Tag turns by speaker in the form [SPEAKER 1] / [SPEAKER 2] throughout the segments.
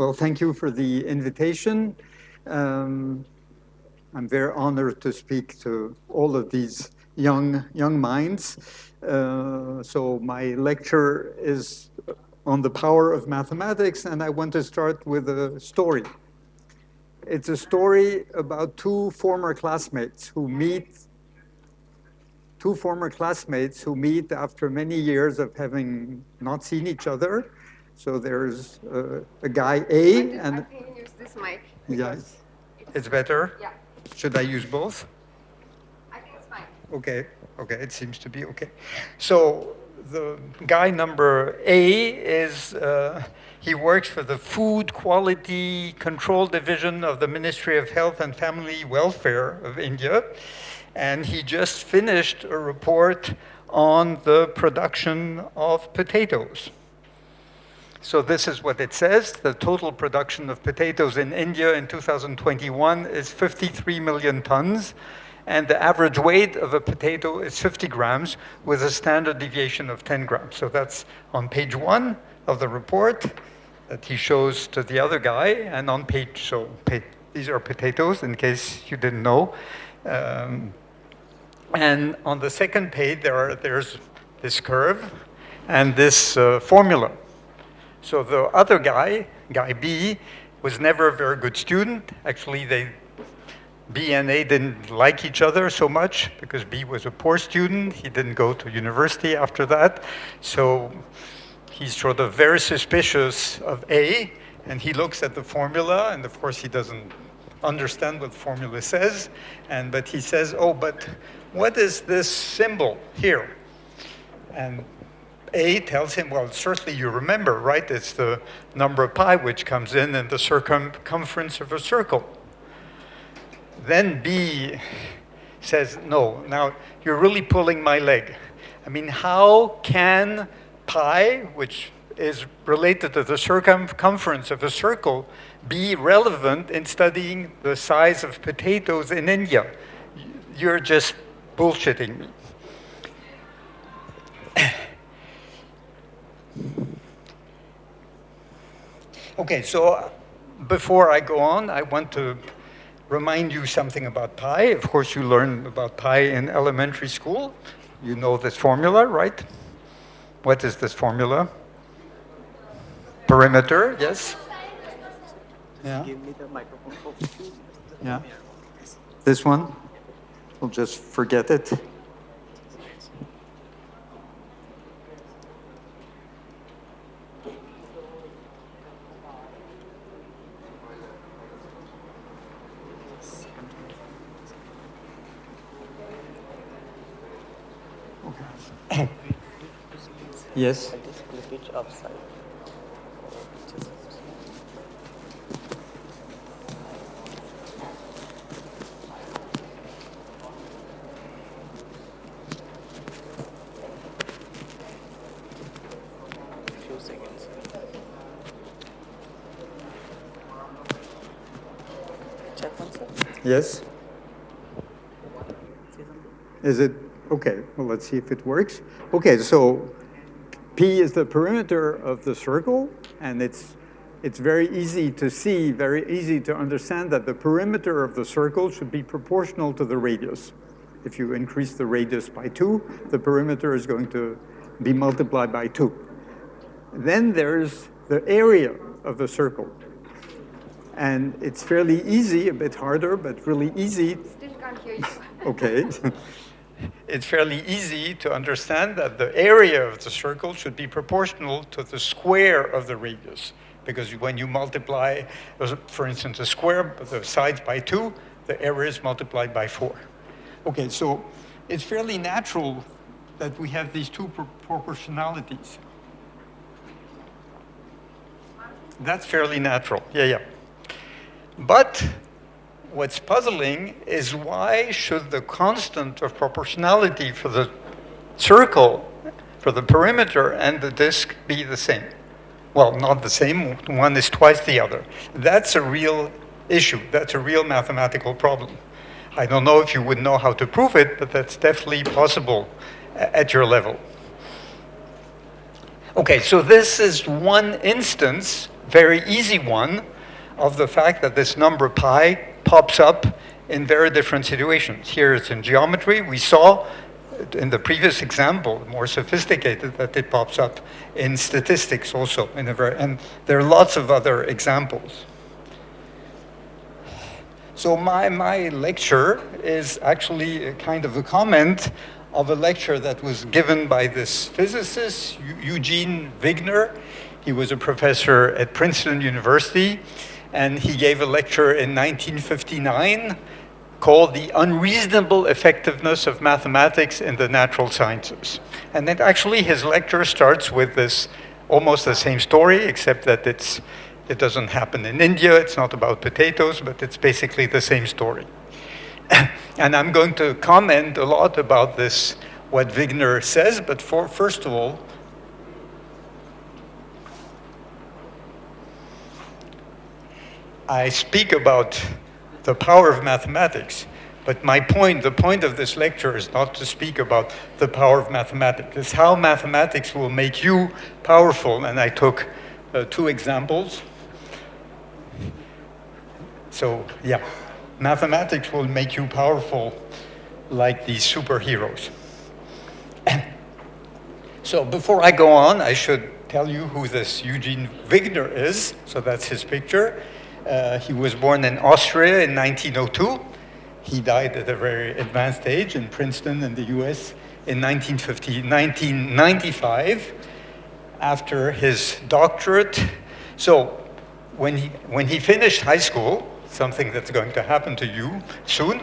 [SPEAKER 1] Well, thank you for the invitation. I'm very honored to speak to all of these young minds. So my lecture is on the power of mathematics, and I want to start with a story. It's a story about two former classmates who meet after many years of having not seen each other. So there's a guy A, and
[SPEAKER 2] I can use this mic.
[SPEAKER 1] Yes, it's better.
[SPEAKER 2] Yeah,
[SPEAKER 1] Should I use both?
[SPEAKER 2] I think it's fine.
[SPEAKER 1] Okay, it seems to be okay. So the guy number A is, he works for the Food Quality Control Division of the Ministry of Health and Family Welfare of India. And he just finished a report on the production of potatoes. So this is what it says. The total production of potatoes in India in 2021 is 53 million tons. And the average weight of a potato is 50 grams with a standard deviation of 10 grams. So that's on page 1 of the report that he shows to the other guy. And on page, these are potatoes in case you didn't know. And on the second page, there's this curve and this formula. So the other guy B, was never a very good student. Actually, B and A didn't like each other so much because B was a poor student. He didn't go to university after that. So he's sort of very suspicious of A, and he looks at the formula, and of course he doesn't understand what the formula says. But he says, oh, but what is this symbol here? And A tells him, well, certainly you remember, right? It's the number pi which comes in the circumference of a circle. Then B says, no, now you're really pulling my leg. I mean, how can pi, which is related to the circumference of a circle, be relevant in studying the size of potatoes in India? You're just bullshitting me. Okay, so before I go on, I want to remind you something about pi. Of course, you learned about pi in elementary school. You know this formula, right? What is this formula? Perimeter, yes? Yeah.
[SPEAKER 3] Give me the microphone.
[SPEAKER 1] Yeah. This one? We'll just forget it. Okay. Yes.
[SPEAKER 3] I'll just flip it upside. Few seconds. Check one, sir.
[SPEAKER 1] Yes. Is it okay? Well, let's see if it works. Okay, so P is the perimeter of the circle, and it's very easy to see, very easy to understand that the perimeter of the circle should be proportional to the radius. If you increase the radius by 2, the perimeter is going to be multiplied by 2. Then there's the area of the circle. And it's fairly easy, a bit harder, but really easy.
[SPEAKER 2] Still can't hear you.
[SPEAKER 1] Okay. It's fairly easy to understand that the area of the circle should be proportional to the square of the radius. Because when you multiply, for instance, the square of the sides by 2, the area is multiplied by 4. Okay, so it's fairly natural that we have these two proportionalities. That's fairly natural, yeah. But what's puzzling is why should the constant of proportionality for the circle, for the perimeter and the disk be the same? Well, not the same, one is twice the other. That's a real issue, that's a real mathematical problem. I don't know if you would know how to prove it, but that's definitely possible at your level. Okay, so this is one instance very easy one of the fact that this number pi pops up in very different situations. Here it's in geometry. We saw in the previous example, more sophisticated, that it pops up in statistics also. And there are lots of other examples. So my lecture is actually a kind of a comment of a lecture that was given by this physicist, Eugene Wigner. He was a professor at Princeton University, and he gave a lecture in 1959 called The Unreasonable Effectiveness of Mathematics in the Natural Sciences. And then actually his lecture starts with this, almost the same story, except that it doesn't happen in India, it's not about potatoes, but it's basically the same story. And I'm going to comment a lot about this, what Wigner says, but first of all, I speak about the power of mathematics, but the point of this lecture is not to speak about the power of mathematics. It's how mathematics will make you powerful, and I took 2 examples. So, yeah, mathematics will make you powerful like these superheroes. So before I go on, I should tell you who this Eugene Wigner is. So that's his picture. He was born in Austria in 1902. He died at a very advanced age in Princeton in the US in 1995 after his doctorate. So when he finished high school, something that's going to happen to you soon,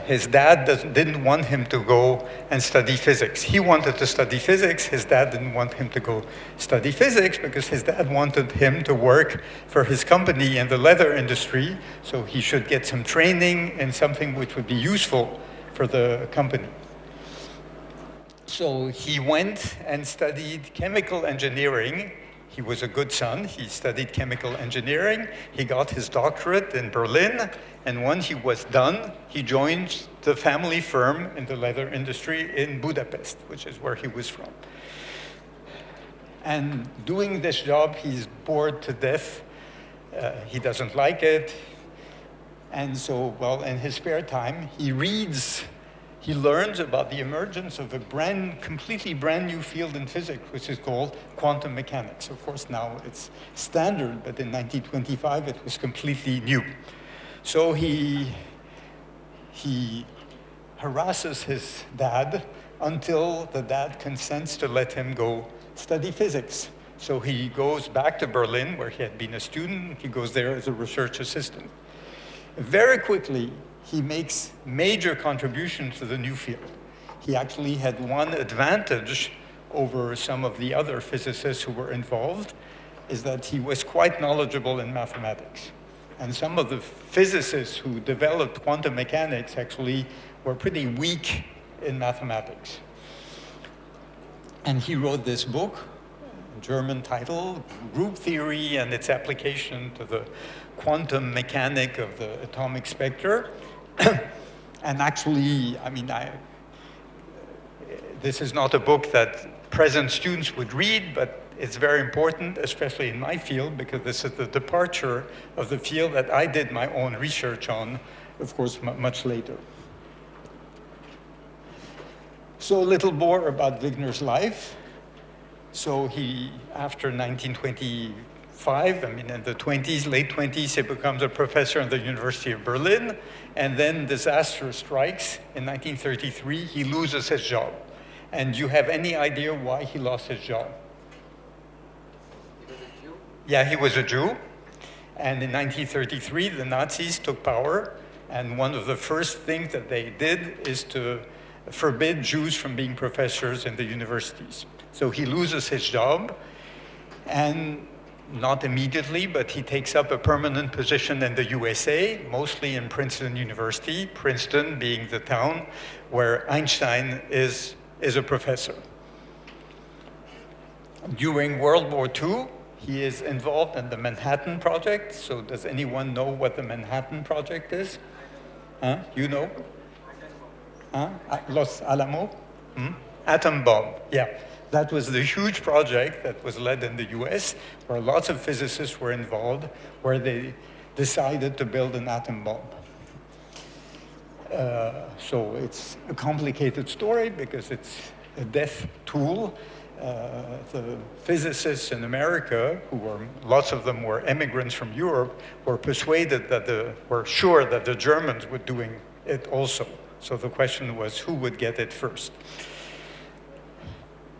[SPEAKER 1] his dad didn't want him to go and study physics. He wanted to study physics. His dad didn't want him to go study physics because his dad wanted him to work for his company in the leather industry, so he should get some training in something which would be useful for the company. So he went and studied chemical engineering. He was a good son. He studied chemical engineering. He got his doctorate in Berlin. And when he was done, he joined the family firm in the leather industry in Budapest, which is where he was from. And doing this job, he's bored to death. He doesn't like it. And so, well, in his spare time, he learns about the emergence of a completely brand new field in physics, which is called quantum mechanics. Of course, now it's standard, but in 1925, it was completely new. So he harasses his dad until the dad consents to let him go study physics. So he goes back to Berlin, where he had been a student. He goes there as a research assistant. Very quickly, he makes major contributions to the new field. He actually had one advantage over some of the other physicists who were involved, is that he was quite knowledgeable in mathematics. And some of the physicists who developed quantum mechanics actually were pretty weak in mathematics. And he wrote this book, German title, Group Theory and Its Application to the Quantum Mechanic of the Atomic Spectre. And actually, I mean, this is not a book that present students would read, but it's very important, especially in my field, because this is the departure of the field that I did my own research on, of course, much later. So a little more about Wigner's life. So he, after 1925, I mean, in the 20s, late 20s, he becomes a professor in the University of Berlin, and then disaster strikes. In 1933, he loses his job. And do you have any idea why he lost his job? Yeah, he was a Jew. And in 1933, the Nazis took power. And one of the first things that they did is to forbid Jews from being professors in the universities. So he loses his job. And not immediately, but he takes up a permanent position in the USA, mostly in Princeton University, Princeton being the town where Einstein is a professor. During World War II, he is involved in the Manhattan Project. So does anyone know what the Manhattan Project is? Huh? You know? Huh? Los Alamos? Atom bomb, yeah. That was the huge project that was led in the US, where lots of physicists were involved, where they decided to build an atom bomb. So it's a complicated story because it's a death tool. The physicists in America, lots of them were immigrants from Europe, were persuaded were sure that the Germans were doing it also. So the question was, who would get it first?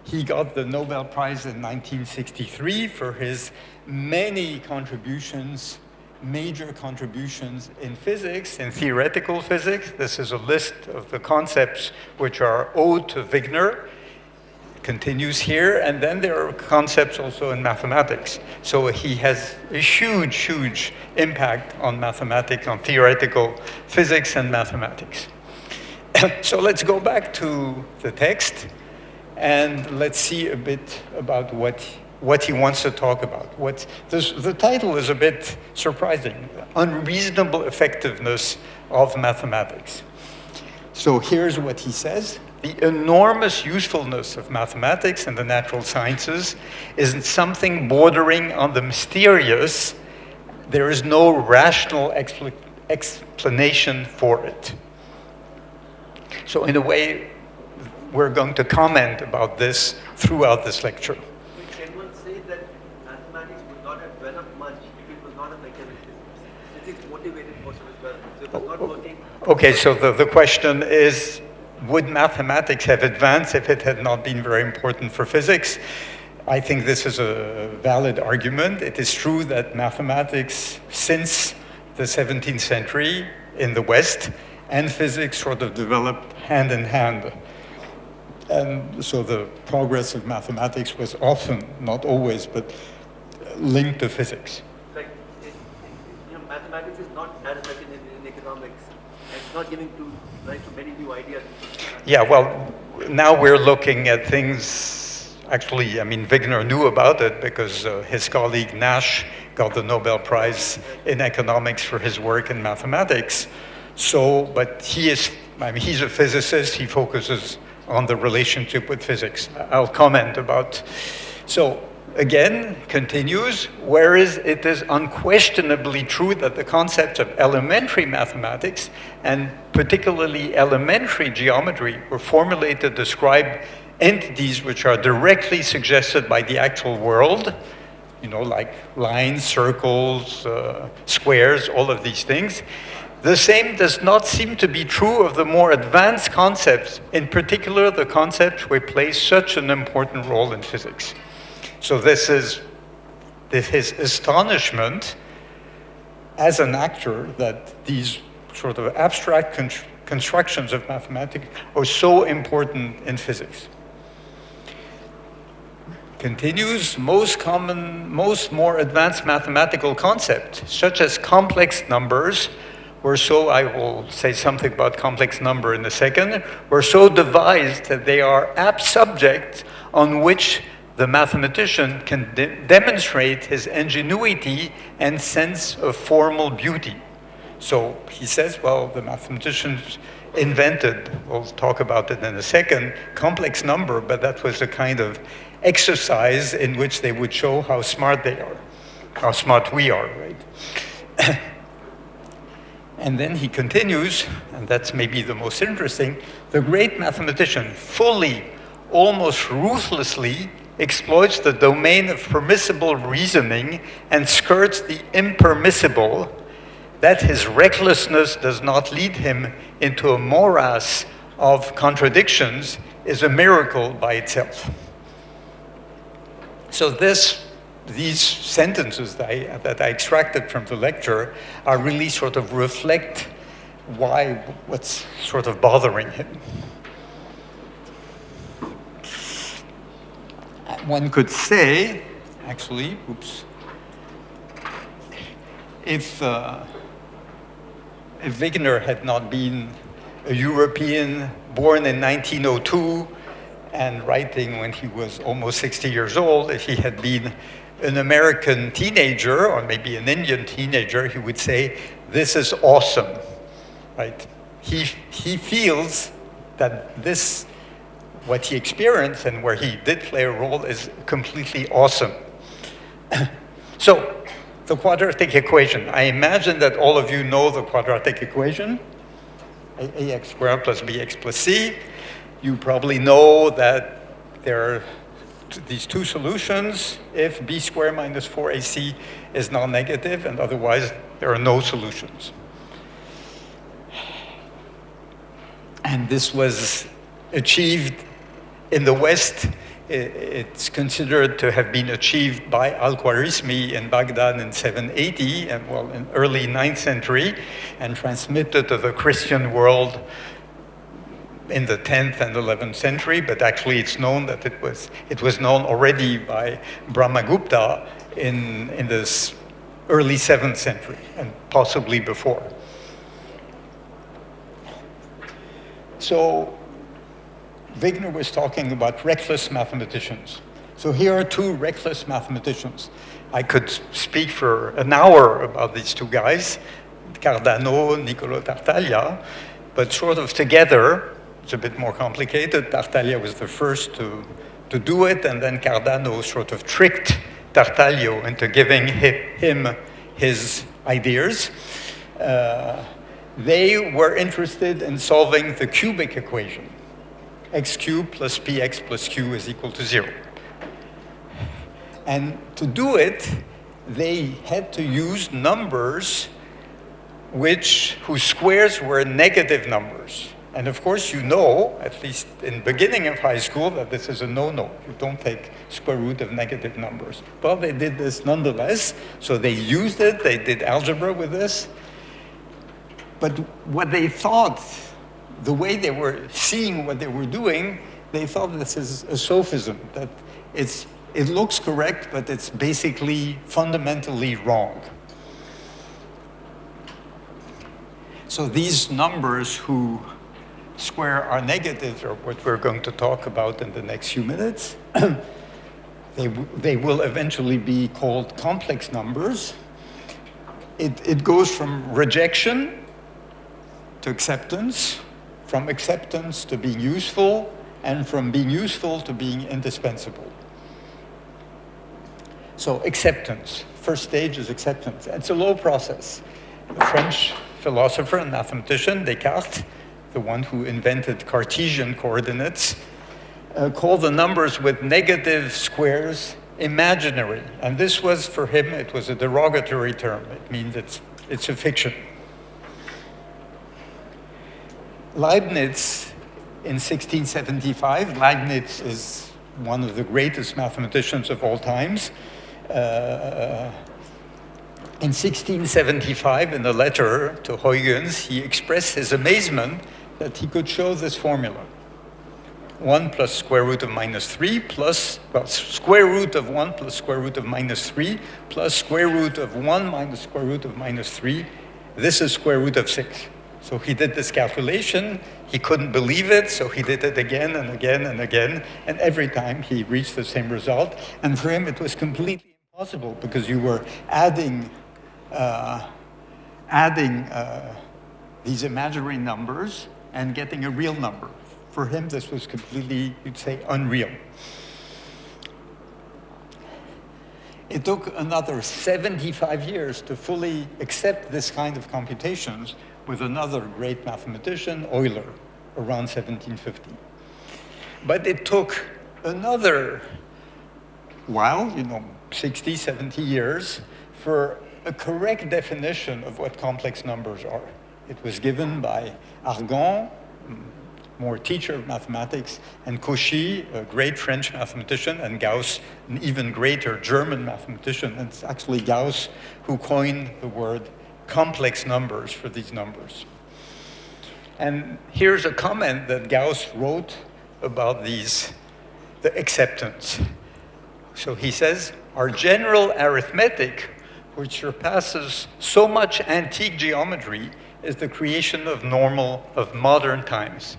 [SPEAKER 1] He got the Nobel Prize in 1963 for his many contributions, major contributions in physics, in theoretical physics. This is a list of the concepts which are owed to Wigner. Continues here, and then there are concepts also in mathematics. So he has a huge, huge impact on mathematics, on theoretical physics and mathematics. So let's go back to the text, and let's see a bit about what he wants to talk about. The title is a bit surprising, Unreasonable Effectiveness of Mathematics. So here's what he says. The enormous usefulness of mathematics and the natural sciences is something bordering on the mysterious. There is no rational explanation for it. So in a way, we're going to comment about this throughout this lecture.
[SPEAKER 4] Can one say that mathematics would not have developed much if it was not effective in physics? Physics motivated most of its development. So it was not working.
[SPEAKER 1] Okay, so the question is, would mathematics have advanced if it had not been very important for physics? I think this is a valid argument. It is true that mathematics, since the 17th century in the West, and physics sort of developed hand in hand. And so the progress of mathematics was often, not always, but linked to physics.
[SPEAKER 4] Like, mathematics is not as effective in economics. It's not giving rise to many new ideas.
[SPEAKER 1] Yeah, well, now we're looking at things, actually, I mean, Wigner knew about it because his colleague Nash got the Nobel Prize in economics for his work in mathematics. So, but he's a physicist, he focuses on the relationship with physics. I'll comment about. So, again, continues, whereas it is unquestionably true that the concepts of elementary mathematics, and particularly elementary geometry, were formulated to describe entities which are directly suggested by the actual world, like lines, circles, squares, all of these things. The same does not seem to be true of the more advanced concepts, in particular the concepts which play such an important role in physics. So this is his astonishment as an actor that these sort of abstract constructions of mathematics are so important in physics. Continues, most more advanced mathematical concepts, such as complex numbers, I will say something about complex number in a second, were so devised that they are apt subjects on which the mathematician can demonstrate his ingenuity and sense of formal beauty. So he says, well, the mathematicians invented, we'll talk about it in a second, complex number, but that was a kind of exercise in which they would show how smart they are, how smart we are, right? And then he continues, and that's maybe the most interesting, the great mathematician fully, almost ruthlessly, exploits the domain of permissible reasoning and skirts the impermissible, that his recklessness does not lead him into a morass of contradictions is a miracle by itself. So these sentences that I extracted from the lecture are really sort of reflect what's sort of bothering him. One could say, actually, if Wigner had not been a European born in 1902 and writing when he was almost 60 years old, if he had been an American teenager or maybe an Indian teenager, he would say, this is awesome, right? He feels that what he experienced and where he did play a role is completely awesome. So, the quadratic equation. I imagine that all of you know the quadratic equation, ax squared plus bx plus c. You probably know that there are these two solutions if b squared minus 4ac is non-negative, and otherwise there are no solutions. And this was achieved in the West. It's considered to have been achieved by Al-Khwarizmi in Baghdad in 780, and well, in early 9th century, and transmitted to the Christian world in the 10th and 11th century, but actually it's known that it was known already by Brahmagupta in the early 7th century, and possibly before. So, Wigner was talking about reckless mathematicians. So here are two reckless mathematicians. I could speak for an hour about these two guys, Cardano, Niccolò Tartaglia, but sort of together, it's a bit more complicated. Tartaglia was the first to do it, and then Cardano sort of tricked Tartaglia into giving him his ideas. They were interested in solving the cubic equation. X cubed plus px plus q is equal to 0. And to do it, they had to use numbers whose squares were negative numbers. And of course, you know, at least in the beginning of high school, that this is a no-no. You don't take square root of negative numbers. But they did this nonetheless, so they used it, they did algebra with this. But what they thought, the way they were seeing what they were doing, they thought this is a sophism, that it looks correct, but it's basically fundamentally wrong. So these numbers whose square are negatives are what we're going to talk about in the next few minutes. They will eventually be called complex numbers. It goes from rejection to acceptance, from acceptance to being useful, and from being useful to being indispensable. So acceptance, first stage is acceptance. It's a low process. The French philosopher and mathematician, Descartes, the one who invented Cartesian coordinates, called the numbers with negative squares imaginary. And this was, for him, it was a derogatory term. It means it's a fiction. Leibniz, in 1675, Leibniz is one of the greatest mathematicians of all times. In 1675, in a letter to Huygens, he expressed his amazement that he could show this formula. 1 plus square root of minus 3 plus, well, square root of 1 plus square root of minus 3 plus square root of 1 minus square root of minus 3. This is square root of 6. So he did this calculation, he couldn't believe it, so he did it again and again and again, and every time he reached the same result. And for him, it was completely impossible because you were adding these imaginary numbers and getting a real number. For him, this was completely, you'd say, unreal. It took another 75 years to fully accept this kind of computations with another great mathematician, Euler, around 1750. But it took another while, 60, 70 years, for a correct definition of what complex numbers are. It was given by Argand, more teacher of mathematics, and Cauchy, a great French mathematician, and Gauss, an even greater German mathematician. And it's actually Gauss who coined the word complex numbers for these numbers. And here's a comment that Gauss wrote about the acceptance. So he says, our general arithmetic, which surpasses so much antique geometry, is the creation of modern times.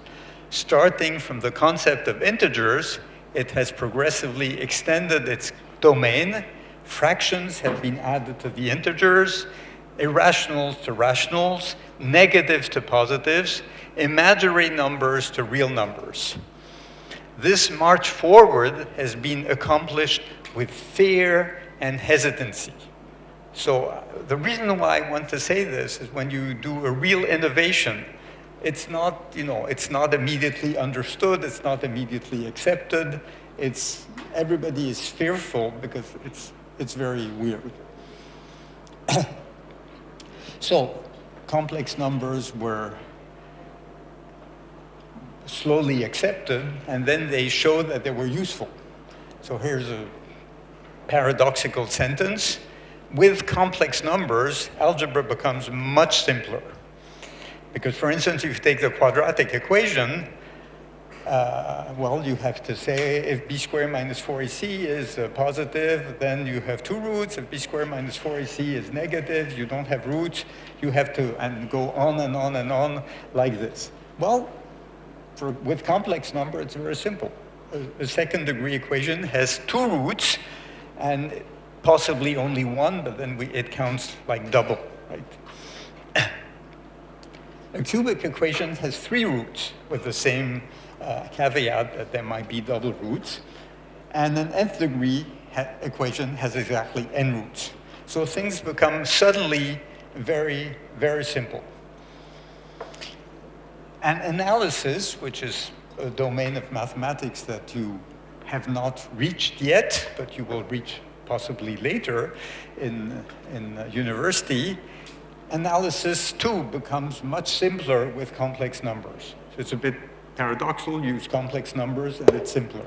[SPEAKER 1] Starting from the concept of integers, it has progressively extended its domain. Fractions have been added to the integers, irrationals to rationals, negatives to positives, imaginary numbers to real numbers. this march forward has been accomplished with fear and hesitancy. So the reason why I want to say this is when you do a real innovation, it's not, it's not immediately understood, it's not immediately accepted, everybody is fearful because it's very weird. So complex numbers were slowly accepted, and then they showed that they were useful. So here's a paradoxical sentence. With complex numbers, algebra becomes much simpler. Because, for instance, if you take the quadratic equation, well, you have to say if b squared minus 4ac is positive, then you have two roots. If b squared minus 4ac is negative, you don't have roots. You have to, and go on and on and on like this. Well, with complex number, it's very simple. A second degree equation has two roots, and possibly only one, but then it counts like double, right? A cubic equation has three roots with the same caveat that there might be double roots. And an nth degree equation has exactly n roots. So things become suddenly very, very simple. And analysis, which is a domain of mathematics that you have not reached yet, but you will reach possibly later in university, analysis too becomes much simpler with complex numbers. So it's a bit paradoxical, you use complex numbers and it's simpler.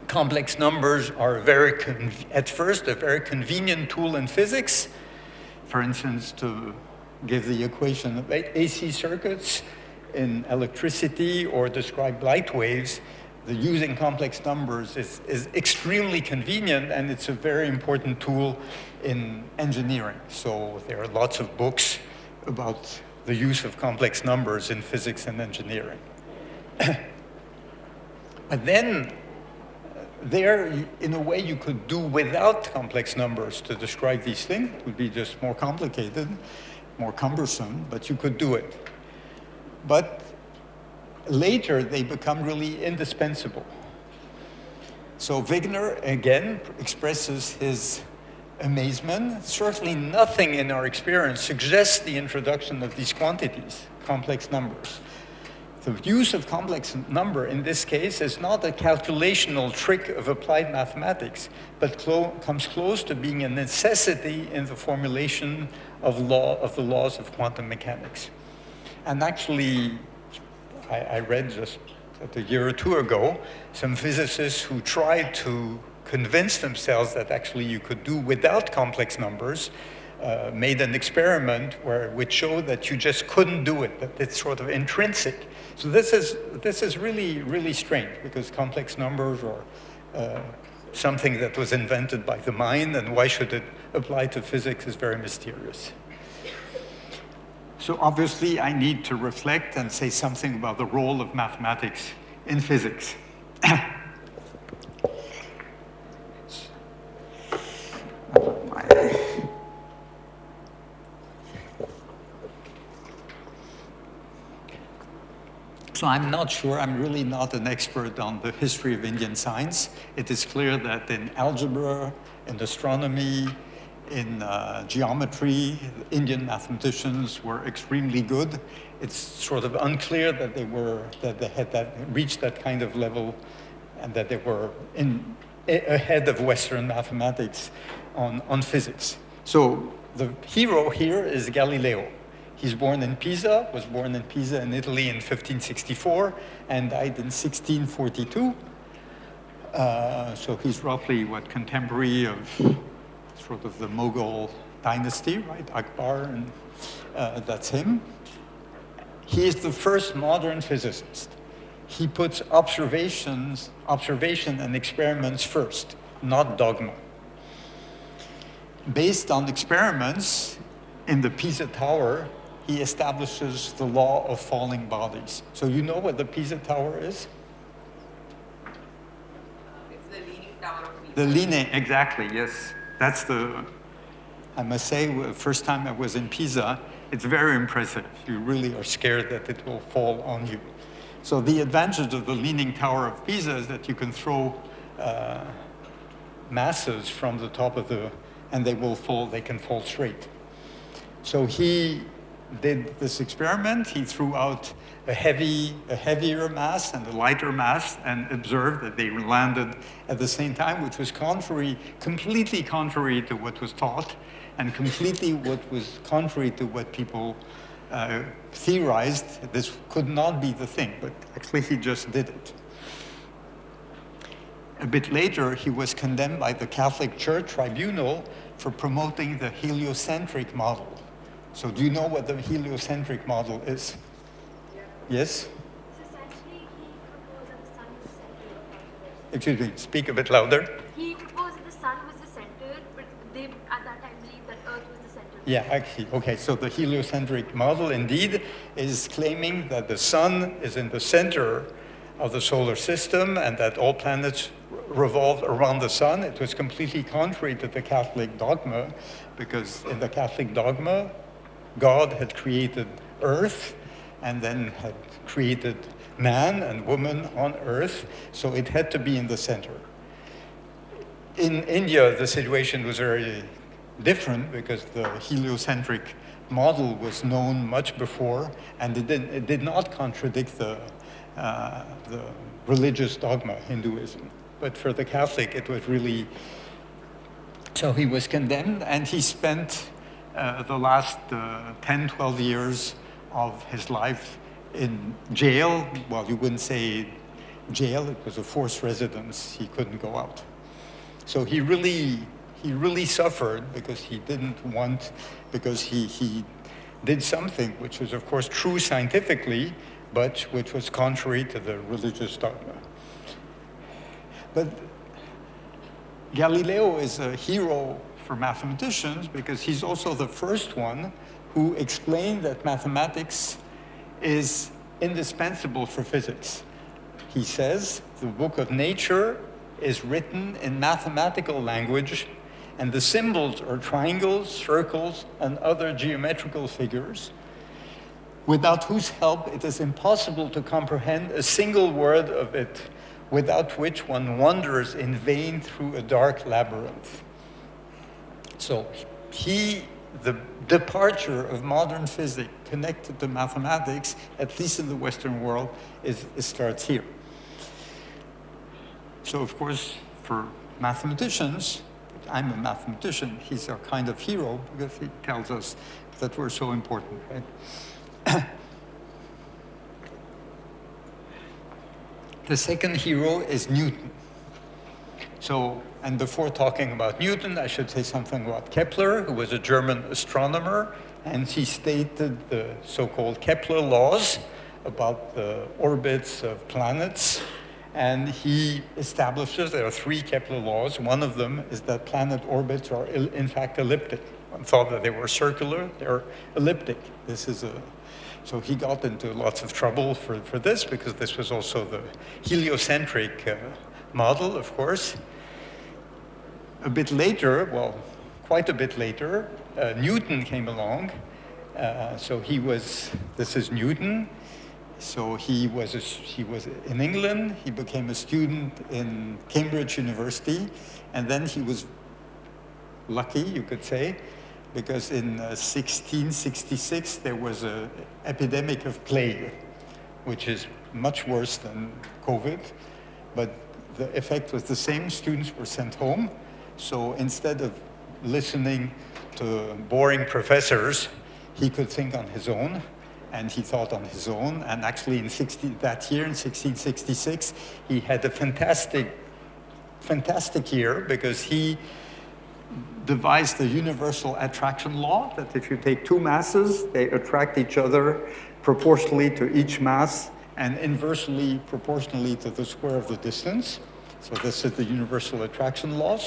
[SPEAKER 1] Complex numbers are at first a very convenient tool in physics. For instance, to give the equation of AC circuits in electricity or describe light waves, using complex numbers is extremely convenient, and it's a very important tool in engineering. So there are lots of books about the use of complex numbers in physics and engineering. But then, in a way, you could do without complex numbers to describe these things. It would be just more complicated, more cumbersome, but you could do it. But later, they become really indispensable. So Wigner, again, expresses his amazement. Certainly nothing in our experience suggests the introduction of these quantities, complex numbers. The use of complex number in this case is not a calculational trick of applied mathematics, but comes close to being a necessity in the formulation of the laws of quantum mechanics. And actually, I read just a year or two ago some physicists who tried to convince themselves that actually you could do without complex numbers, made an experiment which showed that you just couldn't do it, that it's sort of intrinsic. So this is really, really strange, because complex numbers are something that was invented by the mind, and why should it apply to physics is very mysterious. So obviously, I need to reflect and say something about the role of mathematics in physics. So I'm not sure, I'm really not an expert on the history of Indian science. It is clear that in algebra, in astronomy, in geometry, Indian mathematicians were extremely good. It's sort of unclear that they had reached that kind of level, and that they were ahead of Western mathematics on physics. So the hero here is Galileo. He's born in Pisa, was born in Pisa in Italy in 1564, and died in 1642. So he's roughly, contemporary of sort of the Mughal dynasty, right? Akbar, and that's him. He is the first modern physicist. He puts observation and experiments first, not dogma. Based on experiments in the Pisa Tower, he establishes the law of falling bodies. So you know what the Pisa Tower is?
[SPEAKER 2] It's the leaning tower of Pisa.
[SPEAKER 1] The leaning, exactly, yes. That's I must say, the first time I was in Pisa, it's very impressive. You really are scared that it will fall on you. So the advantage of the Leaning Tower of Pisa is that you can throw masses from the top of and they will fall, they can fall straight. So he did this experiment. He threw out a heavier mass and a lighter mass and observed that they landed at the same time, which was completely contrary to what was taught and completely what was contrary to what people theorized. This could not be the thing, but actually he just did it. A bit later, he was condemned by the Catholic Church tribunal for promoting the heliocentric model. So do you know what the heliocentric model is?
[SPEAKER 2] Yeah.
[SPEAKER 1] Yes?
[SPEAKER 5] So essentially, he proposed that the sun was the center of the universe.
[SPEAKER 1] Excuse me, speak a bit louder.
[SPEAKER 5] He proposed that the sun was the center, but they at that time believed that Earth was the center.
[SPEAKER 1] Yeah, actually, okay, so the heliocentric model indeed is claiming that the sun is in the center of the solar system and that all planets revolve around the sun. It was completely contrary to the Catholic dogma, because in the Catholic dogma, God had created Earth and then had created man and woman on Earth, so it had to be in the center. In India, the situation was very different because the heliocentric model was known much before, and it did not contradict the religious dogma, Hinduism. But for the Catholic, it was really... So he was condemned, and he spent the last 10, 12 years of his life in jail. Well, you wouldn't say jail, it was a forced residence. He couldn't go out. So he really suffered because he didn't want, because he did something which was, of course, true scientifically, but which was contrary to the religious dogma. But Galileo is a hero for mathematicians because he's also the first one who explained that mathematics is indispensable for physics. He says the book of nature is written in mathematical language, and the symbols are triangles, circles, and other geometrical figures, without whose help it is impossible to comprehend a single word of it, without which one wanders in vain through a dark labyrinth. So the departure of modern physics connected to mathematics, at least in the Western world, it starts here. So of course, for mathematicians, I'm a mathematician, he's our kind of hero because he tells us that we're so important, right? The second hero is Newton. So, and before talking about Newton, I should say something about Kepler, who was a German astronomer, and he stated the so-called Kepler laws about the orbits of planets. And he establishes there are 3 Kepler laws. One of them is that planet orbits are in fact elliptic. One thought that they were circular, they're elliptic. So he got into lots of trouble for this because this was also the heliocentric model, of course. A bit later, well, quite a bit later, Newton came along. This is Newton. So he was in England, he became a student in Cambridge University, and then he was lucky, you could say, because in 1666 there was an epidemic of plague, which is much worse than COVID, but the effect was the same. Students were sent home, so instead of listening to boring professors, he could think on his own. And he thought on his own, and actually that year, in 1666, he had a fantastic year because he devised the universal attraction law, that if you take 2 masses, they attract each other proportionally to each mass and inversely proportionally to the square of the distance. So this is the universal attraction law.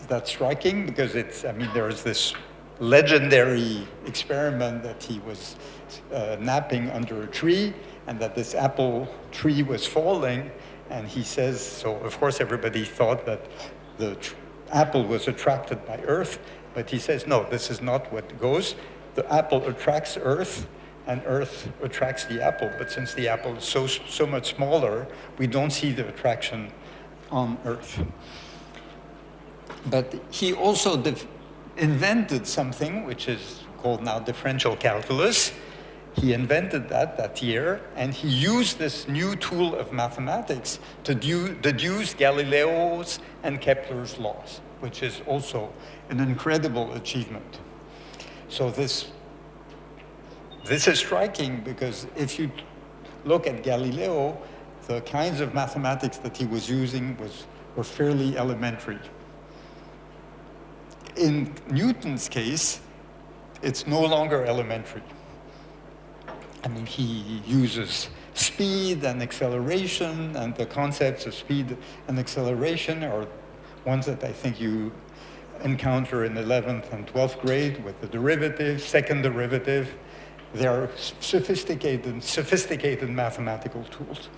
[SPEAKER 1] That's striking because there is this legendary experiment that he was napping under a tree and that this apple tree was falling, and he says, so of course everybody thought that the apple was attracted by Earth, but he says, no, this is not what goes. The apple attracts Earth, and Earth attracts the apple. But since the apple is so much smaller, we don't see the attraction on Earth. But he also invented something which is called now differential calculus. He invented that year, and he used this new tool of mathematics to deduce Galileo's and Kepler's laws, which is also an incredible achievement. So this is striking because if you look at Galileo, the kinds of mathematics that he was using were fairly elementary. In Newton's case, it's no longer elementary. I mean, he uses speed and acceleration, and the concepts of speed and acceleration are ones that I think you encounter in 11th and 12th grade with the derivative, second derivative. They are sophisticated mathematical tools.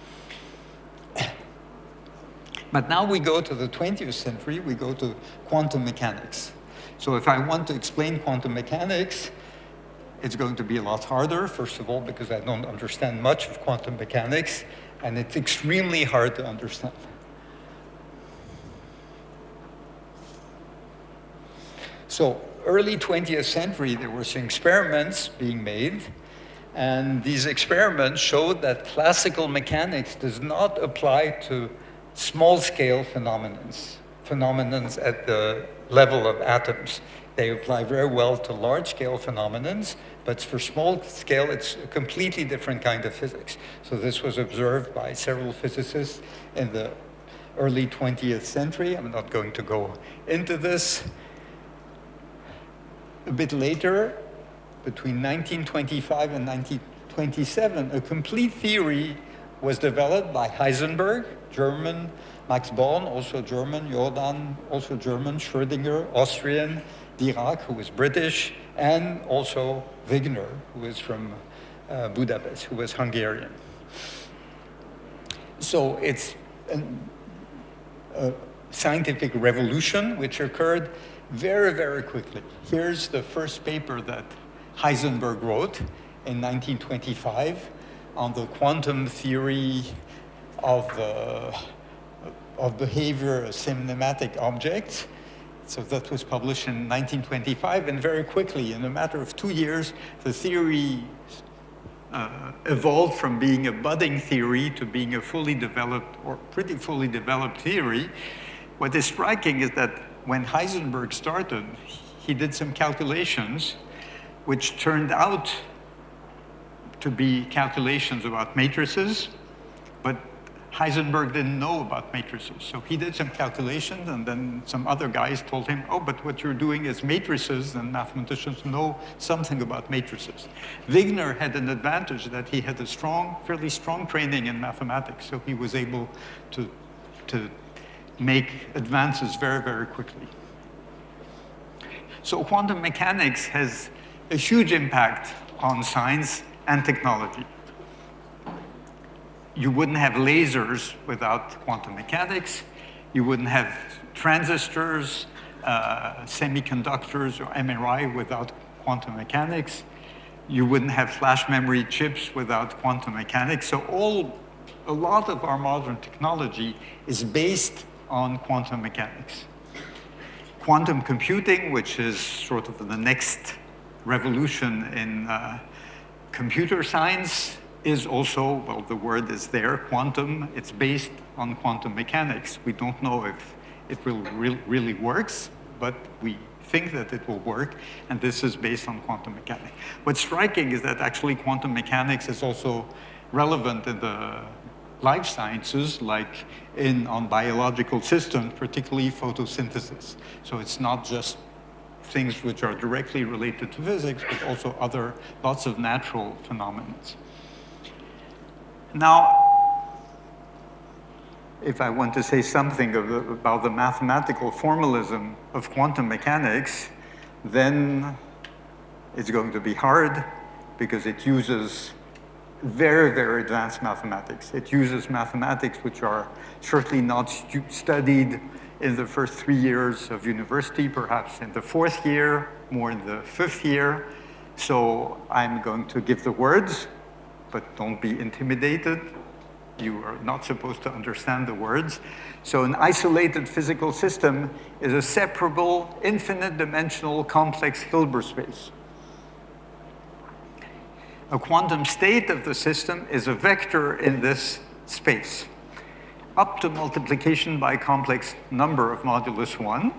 [SPEAKER 1] But now we go to the 20th century, we go to quantum mechanics. So if I want to explain quantum mechanics, it's going to be a lot harder, first of all, because I don't understand much of quantum mechanics, and it's extremely hard to understand. So early 20th century, there were some experiments being made, and these experiments showed that classical mechanics does not apply to small-scale phenomenons at the level of atoms. They apply very well to large-scale phenomenons, but for small scale, it's a completely different kind of physics. So this was observed by several physicists in the early 20th century. I'm not going to go into this. A bit later, between 1925 and 1927, a complete theory was developed by Heisenberg, German, Max Born, also German, Jordan, also German, Schrödinger, Austrian, Dirac, who was British, and also Wigner, who is from Budapest, who was Hungarian. So it's a scientific revolution which occurred very, very quickly. Here's the first paper that Heisenberg wrote in 1925 on the quantum theory of behavior of cinematic objects. So that was published in 1925, and very quickly, in a matter of 2 years, the theory evolved from being a budding theory to being a fully developed, or pretty fully developed theory. What is striking is that when Heisenberg started, he did some calculations which turned out to be calculations about matrices, but Heisenberg didn't know about matrices. So he did some calculations, and then some other guys told him, oh, but what you're doing is matrices, and mathematicians know something about matrices. Wigner had an advantage that he had a fairly strong training in mathematics, so he was able to make advances very, very quickly. So quantum mechanics has a huge impact on science and technology. You wouldn't have lasers without quantum mechanics. You wouldn't have transistors, semiconductors, or MRI without quantum mechanics. You wouldn't have flash memory chips without quantum mechanics. So a lot of our modern technology is based on quantum mechanics. Quantum computing, which is sort of the next revolution in computer science, is also, well, the word is there, quantum. It's based on quantum mechanics. We don't know if it will really works, but we think that it will work, and this is based on quantum mechanics. What's striking is that actually quantum mechanics is also relevant in the life sciences, like on biological systems, particularly photosynthesis. So it's not just things which are directly related to physics, but also lots of natural phenomena. Now, if I want to say something about the mathematical formalism of quantum mechanics, then it's going to be hard because it uses very, very advanced mathematics. It uses mathematics which are certainly not studied in the first 3 years of university, perhaps in the 4th year, more in the 5th year. So I'm going to give the words, but don't be intimidated. You are not supposed to understand the words. So an isolated physical system is a separable, infinite-dimensional, complex Hilbert space. A quantum state of the system is a vector in this space, up to multiplication by a complex number of modulus 1.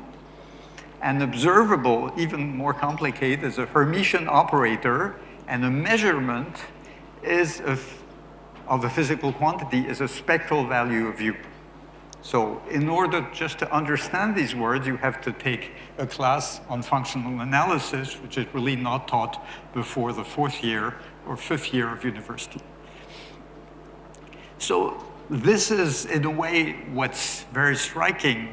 [SPEAKER 1] And observable, even more complicated, is a Hermitian operator, and a measurement is of a physical quantity is a spectral value of U. So in order just to understand these words, you have to take a class on functional analysis, which is really not taught before the 4th year or 5th year of university. So this is, in a way, what's very striking,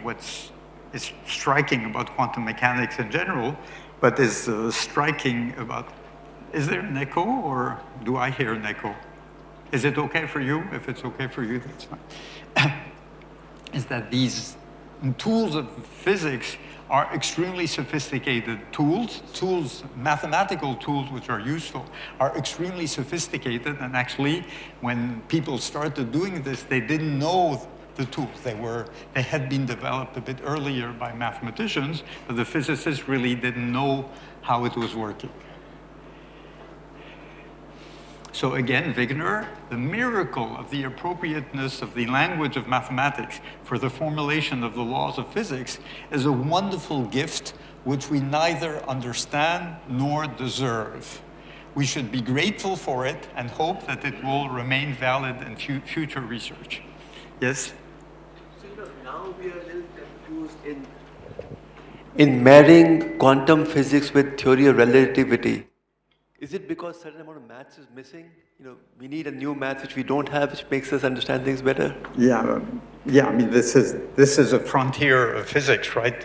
[SPEAKER 1] is striking about quantum mechanics in general, but is striking about, is there an echo, or do I hear an echo? Is it okay for you? If it's okay for you, that's fine. Is that these tools of physics are extremely sophisticated tools, mathematical tools which are useful, are extremely sophisticated, and actually, when people started doing this, they didn't know the tools. They had been developed a bit earlier by mathematicians, but the physicists really didn't know how it was working. So again, Wigner, the miracle of the appropriateness of the language of mathematics for the formulation of the laws of physics is a wonderful gift which we neither understand nor deserve. We should be grateful for it and hope that it will remain valid in future research. Yes?
[SPEAKER 4] So, now we are a little confused in marrying quantum physics with theory of relativity. Is it because certain amount of maths is missing? We need a new math which we don't have, which makes us understand things better?
[SPEAKER 1] Yeah. I mean, this is a frontier of physics, right?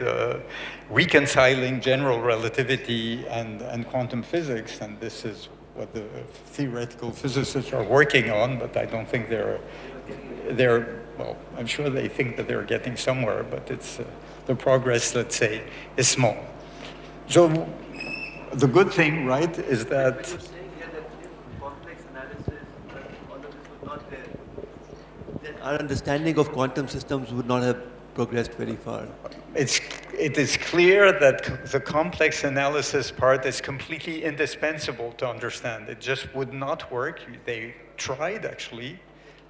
[SPEAKER 1] Reconciling general relativity and quantum physics, and this is what the theoretical physicists are working on, but I don't think they're well, I'm sure they think that they're getting somewhere, but it's the progress, let's say, is small. So the good thing, right, is that
[SPEAKER 4] You're saying here that if complex analysis, all of this was not there, then our understanding of quantum systems would not have progressed very far.
[SPEAKER 1] it is clear that the complex analysis part is completely indispensable to understand. It just would not work. They tried, actually,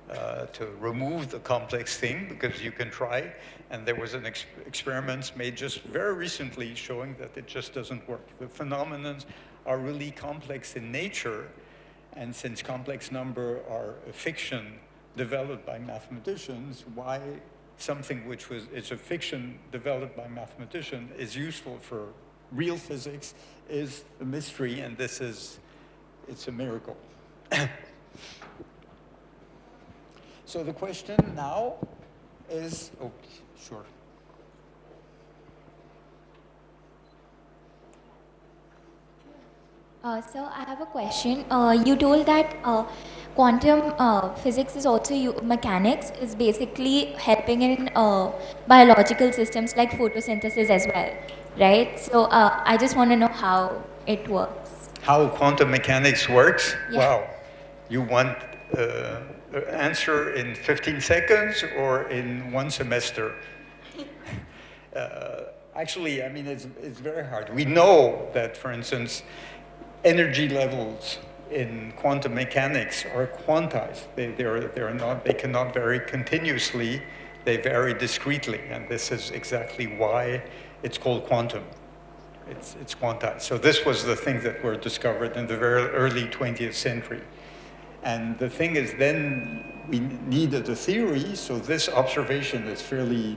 [SPEAKER 1] to remove the complex thing, because you can try, and there was an experiments made just very recently showing that it just doesn't work. The phenomena are really complex in nature, and since complex number are a fiction developed by mathematicians, why something which is a fiction developed by mathematicians is useful for real physics is a mystery, and it's a miracle. So the question now is, oh, sure.
[SPEAKER 5] So I have a question. You told that quantum physics is also mechanics is basically helping in biological systems like photosynthesis as well, right? So I just want to know how it works.
[SPEAKER 1] How quantum mechanics works?
[SPEAKER 5] Yeah.
[SPEAKER 1] Wow. You want an answer in 15 seconds or in one semester? Actually, I mean, it's very hard. We know that, for instance, energy levels in quantum mechanics are quantized. They cannot vary continuously. They vary discretely, and this is exactly why it's called quantum. It's quantized. So this was the thing that were discovered in the very early 20th century. And the thing is, then we needed a theory, so this observation is fairly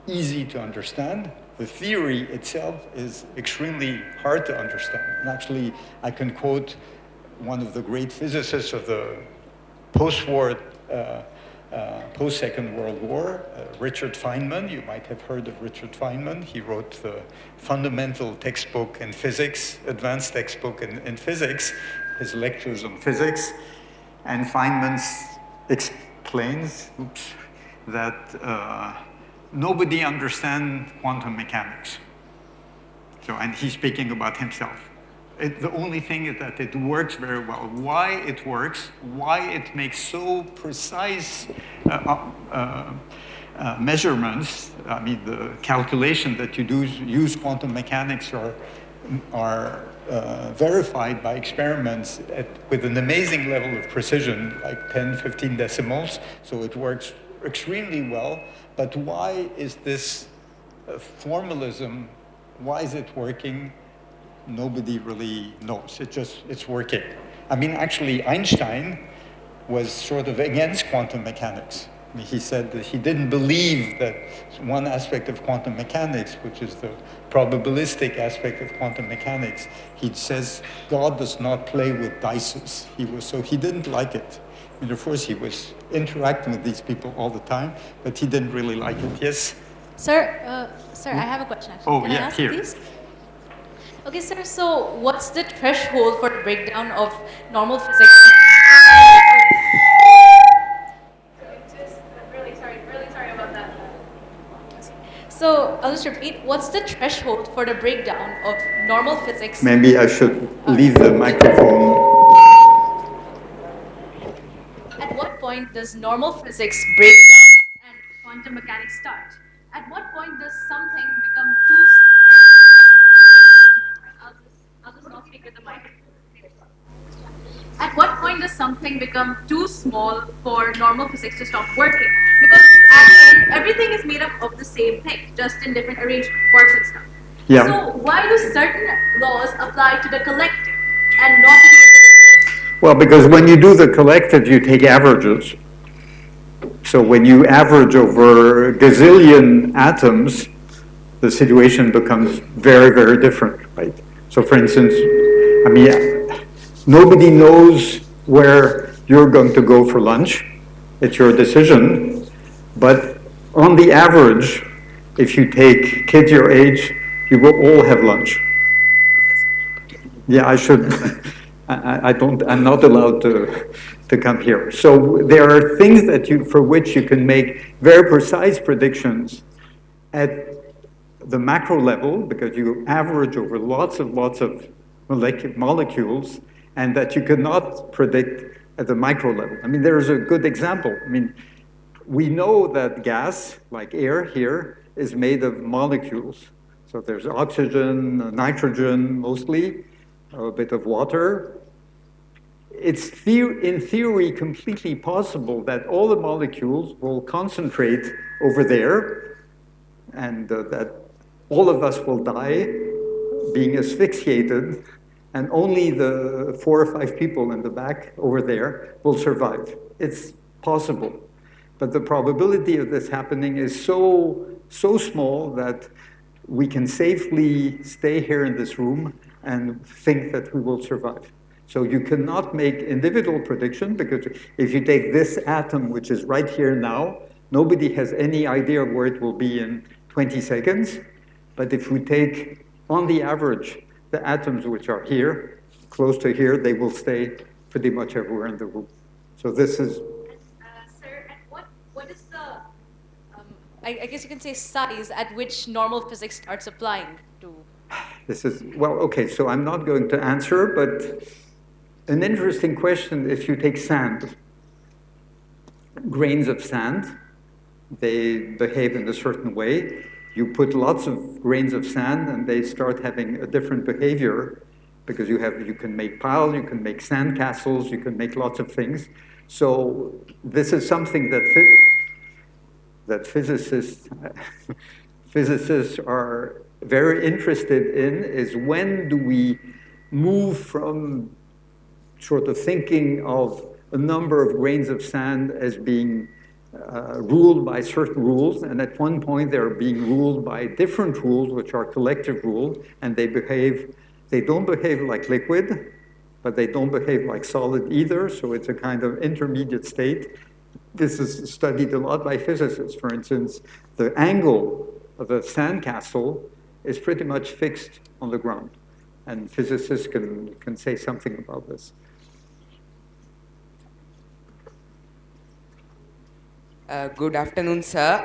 [SPEAKER 1] easy to understand. The theory itself is extremely hard to understand. And actually, I can quote one of the great physicists of the post-war, post-Second World War, Richard Feynman. You might have heard of Richard Feynman. He wrote the fundamental textbook in physics, advanced textbook in physics, his lectures on physics. And Feynman explains that nobody understands quantum mechanics. So, and he's speaking about himself. the only thing is that it works very well. Why it works, why it makes so precise measurements. I mean, the calculation that you do use quantum mechanics are verified by experiments with an amazing level of precision, like 10, 15 decimals. So it works extremely well. But why is this formalism, why is it working? Nobody really knows. It's working. I mean, actually, Einstein was sort of against quantum mechanics. I mean, he said that he didn't believe that one aspect of quantum mechanics, which is the probabilistic aspect of quantum mechanics, he says God does not play with dices. So he didn't like it. I mean, of course, he was interacting with these people all the time, but he didn't really like it. Yes?
[SPEAKER 6] Sir, I have a question actually.
[SPEAKER 1] Oh,
[SPEAKER 6] Can I
[SPEAKER 1] yeah,
[SPEAKER 6] ask,
[SPEAKER 1] here.
[SPEAKER 6] please? Okay, sir, so what's the threshold for the breakdown of normal physics? Really sorry about that. So I'll just repeat, what's the threshold for the breakdown of normal physics?
[SPEAKER 1] Maybe I should leave the microphone.
[SPEAKER 6] At what point does normal physics break down and quantum mechanics start? At what point does something become too... I'll just not speak with the mic. At what point does something become too small for normal physics to stop working? Because at the end, everything is made up of the same thing, just in different arrangement, quarks and stuff.
[SPEAKER 1] Yeah.
[SPEAKER 6] So why do certain laws apply to the collective and not to the individual?
[SPEAKER 1] Well, because when you do the collective, you take averages. So when you average over a gazillion atoms, the situation becomes very, very different, right? So for instance, I mean, nobody knows where you're going to go for lunch. It's your decision. But on the average, if you take kids your age, you will all have lunch. Yeah, I should. I'm not allowed to come here. So there are things that for which you can make very precise predictions at the macro level, because you average over lots of molecules, and that you cannot predict at the micro level. I mean, there's a good example. I mean, we know that gas, like air here, is made of molecules. So there's oxygen, nitrogen mostly, a bit of water. It's in theory completely possible that all the molecules will concentrate over there, and that all of us will die being asphyxiated, and only the 4 or 5 people in the back over there will survive. It's possible. But the probability of this happening is so small that we can safely stay here in this room and think that we will survive. So you cannot make individual prediction, because if you take this atom, which is right here now, nobody has any idea where it will be in 20 seconds. But if we take, on the average, the atoms which are here, close to here, they will stay pretty much everywhere in the room. So this is...
[SPEAKER 6] Sir, and what is the, I guess you can say, size at which normal physics starts applying to?
[SPEAKER 1] This is, well, okay, so I'm not going to answer, but an interesting question, if you take sand, grains of sand, they behave in a certain way. You put lots of grains of sand and they start having a different behavior, because you can make piles, you can make sand castles, you can make lots of things. So this is something that physicists are very interested in, is when do we move from sort of thinking of a number of grains of sand as being ruled by certain rules, and at one point they're being ruled by different rules, which are collective rules, and they don't behave like liquid, but they don't behave like solid either, so it's a kind of intermediate state. This is studied a lot by physicists. For instance, the angle of a sandcastle is pretty much fixed on the ground, and physicists can say something about this.
[SPEAKER 7] Good afternoon, sir.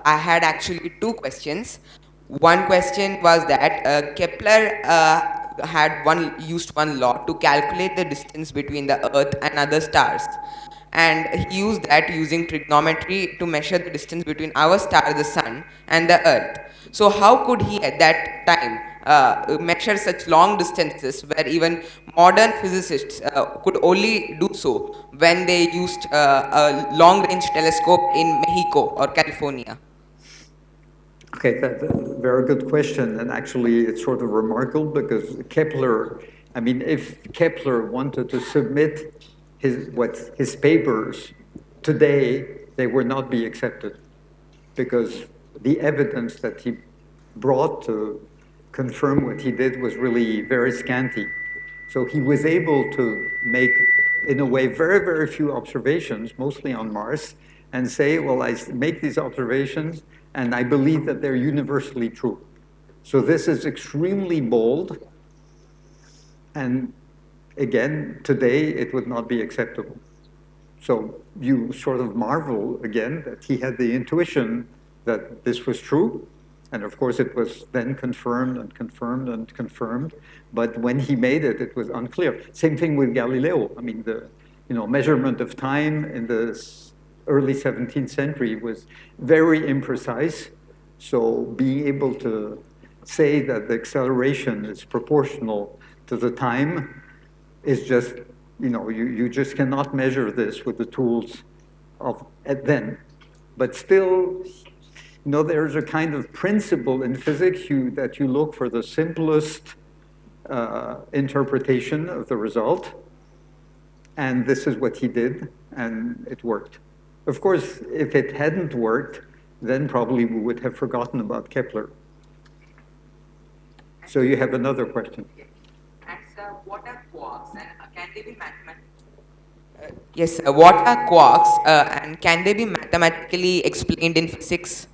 [SPEAKER 7] I had actually 2 questions. One question was that Kepler used one law to calculate the distance between the Earth and other stars, and he used that using trigonometry to measure the distance between our star, the Sun, and the Earth. So how could he at that time measure such long distances where even modern physicists could only do so when they used a long-range telescope in Mexico or California?
[SPEAKER 1] Okay, that's a very good question, and actually it's sort of remarkable because Kepler, I mean, if Kepler wanted to submit his papers today, they would not be accepted because the evidence that he brought to confirm what he did was really very scanty. So he was able to make, in a way, very, very few observations, mostly on Mars, and say, well, I make these observations and I believe that they're universally true. So this is extremely bold, and again, today it would not be acceptable. So you sort of marvel again that he had the intuition that this was true, and of course it was then confirmed and confirmed and confirmed, but when he made it, it was unclear. Same thing with Galileo. I mean, the measurement of time in the early 17th century was very imprecise. So being able to say that the acceleration is proportional to the time is just, you just cannot measure this with the tools of then. But still, there's a kind of principle in physics that you look for the simplest interpretation of the result. And this is what he did, and it worked. Of course, if it hadn't worked, then probably we would have forgotten about Kepler. So you have another question.
[SPEAKER 2] And sir, what are quarks and can they be mathematical?
[SPEAKER 7] Yes, what are quarks and can they be mathematically explained in physics?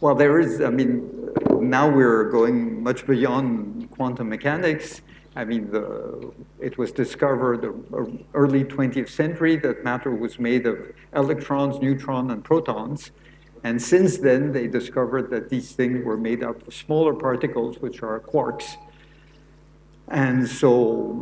[SPEAKER 1] Well, there is, now we're going much beyond quantum mechanics. It was discovered early 20th century that matter was made of electrons, neutrons, and protons. And since then, they discovered that these things were made up of smaller particles, which are quarks. And so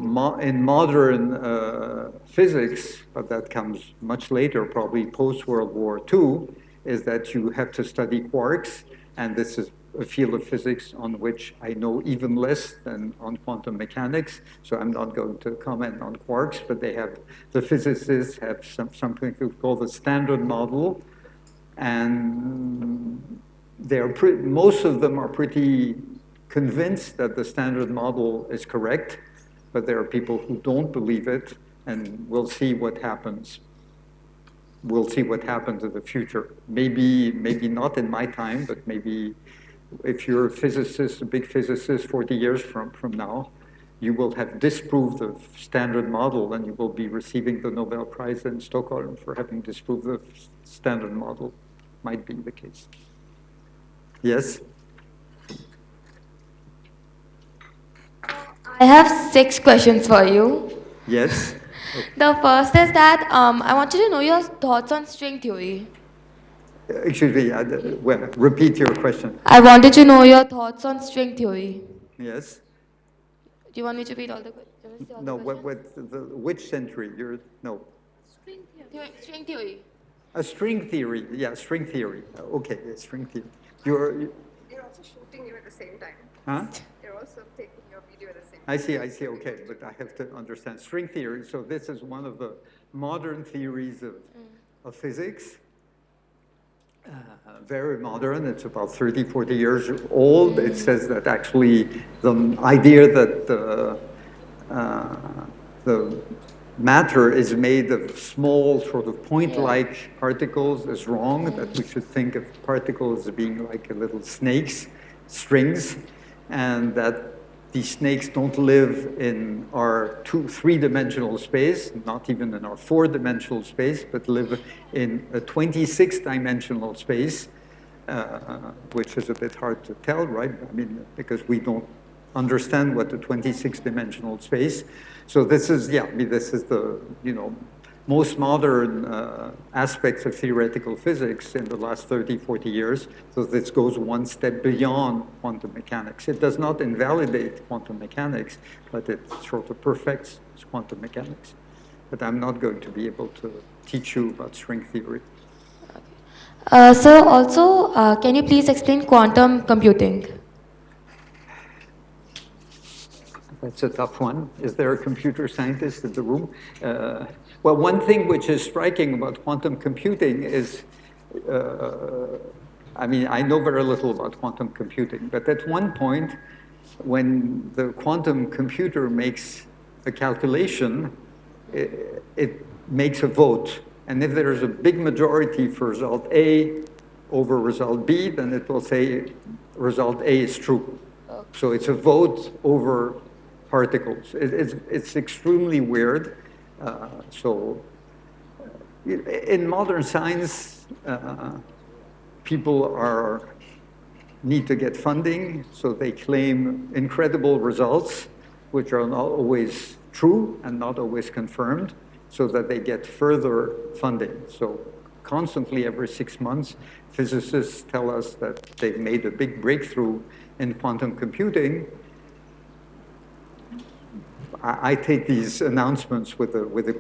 [SPEAKER 1] in modern physics, but that comes much later, probably post-World War II, is that you have to study quarks, and this is a field of physics on which I know even less than on quantum mechanics, so I'm not going to comment on quarks, but the physicists have something called the standard model, and most of them are pretty convinced that the standard model is correct, but there are people who don't believe it, and we'll see what happens. We'll see what happens in the future. Maybe not in my time, but maybe if you're a physicist, a big physicist 40 years from now, you will have disproved the standard model and you will be receiving the Nobel Prize in Stockholm for having disproved the standard model. Might be the case. Yes?
[SPEAKER 8] I have 6 questions for you.
[SPEAKER 1] Yes?
[SPEAKER 8] The first is that I want you to know your thoughts on string theory.
[SPEAKER 1] Excuse me, repeat your question.
[SPEAKER 8] I wanted to know your thoughts on string theory.
[SPEAKER 1] Yes?
[SPEAKER 8] Do you want me to read all the questions?
[SPEAKER 1] No, which century?
[SPEAKER 8] String theory.
[SPEAKER 1] A string theory, yeah, string theory. Okay, string theory.
[SPEAKER 2] They're also shooting you at the same time.
[SPEAKER 1] Huh?
[SPEAKER 2] They're also taking your video at the same time.
[SPEAKER 1] I see, okay, but I have to understand. String theory, so this is one of the modern theories of physics. Very modern, it's about 30, 40 years old. It says that actually the idea that the matter is made of small sort of point-like particles is wrong, that we should think of particles as being like little snakes, strings, and that these snakes don't live in our 3-dimensional space, not even in our 4-dimensional space, but live in a 26-dimensional space, which is a bit hard to tell, right? Because we don't understand what the 26-dimensional space. So this is, this is the, most modern aspects of theoretical physics in the last 30, 40 years. So this goes one step beyond quantum mechanics. It does not invalidate quantum mechanics, but it sort of perfects quantum mechanics. But I'm not going to be able to teach you about string theory.
[SPEAKER 8] Sir, also, can you please explain quantum computing?
[SPEAKER 1] That's a tough one. Is there a computer scientist in the room? Well, one thing which is striking about quantum computing is, I mean, I know very little about quantum computing, but at one point, when the quantum computer makes a calculation, it makes a vote. And if there's a big majority for result A over result B, then it will say result A is true. So it's a vote over particles. It's extremely weird. In modern science, people need to get funding, so they claim incredible results, which are not always true and not always confirmed, so that they get further funding. So constantly, every 6 months, physicists tell us that they've made a big breakthrough in quantum computing. I take these announcements with a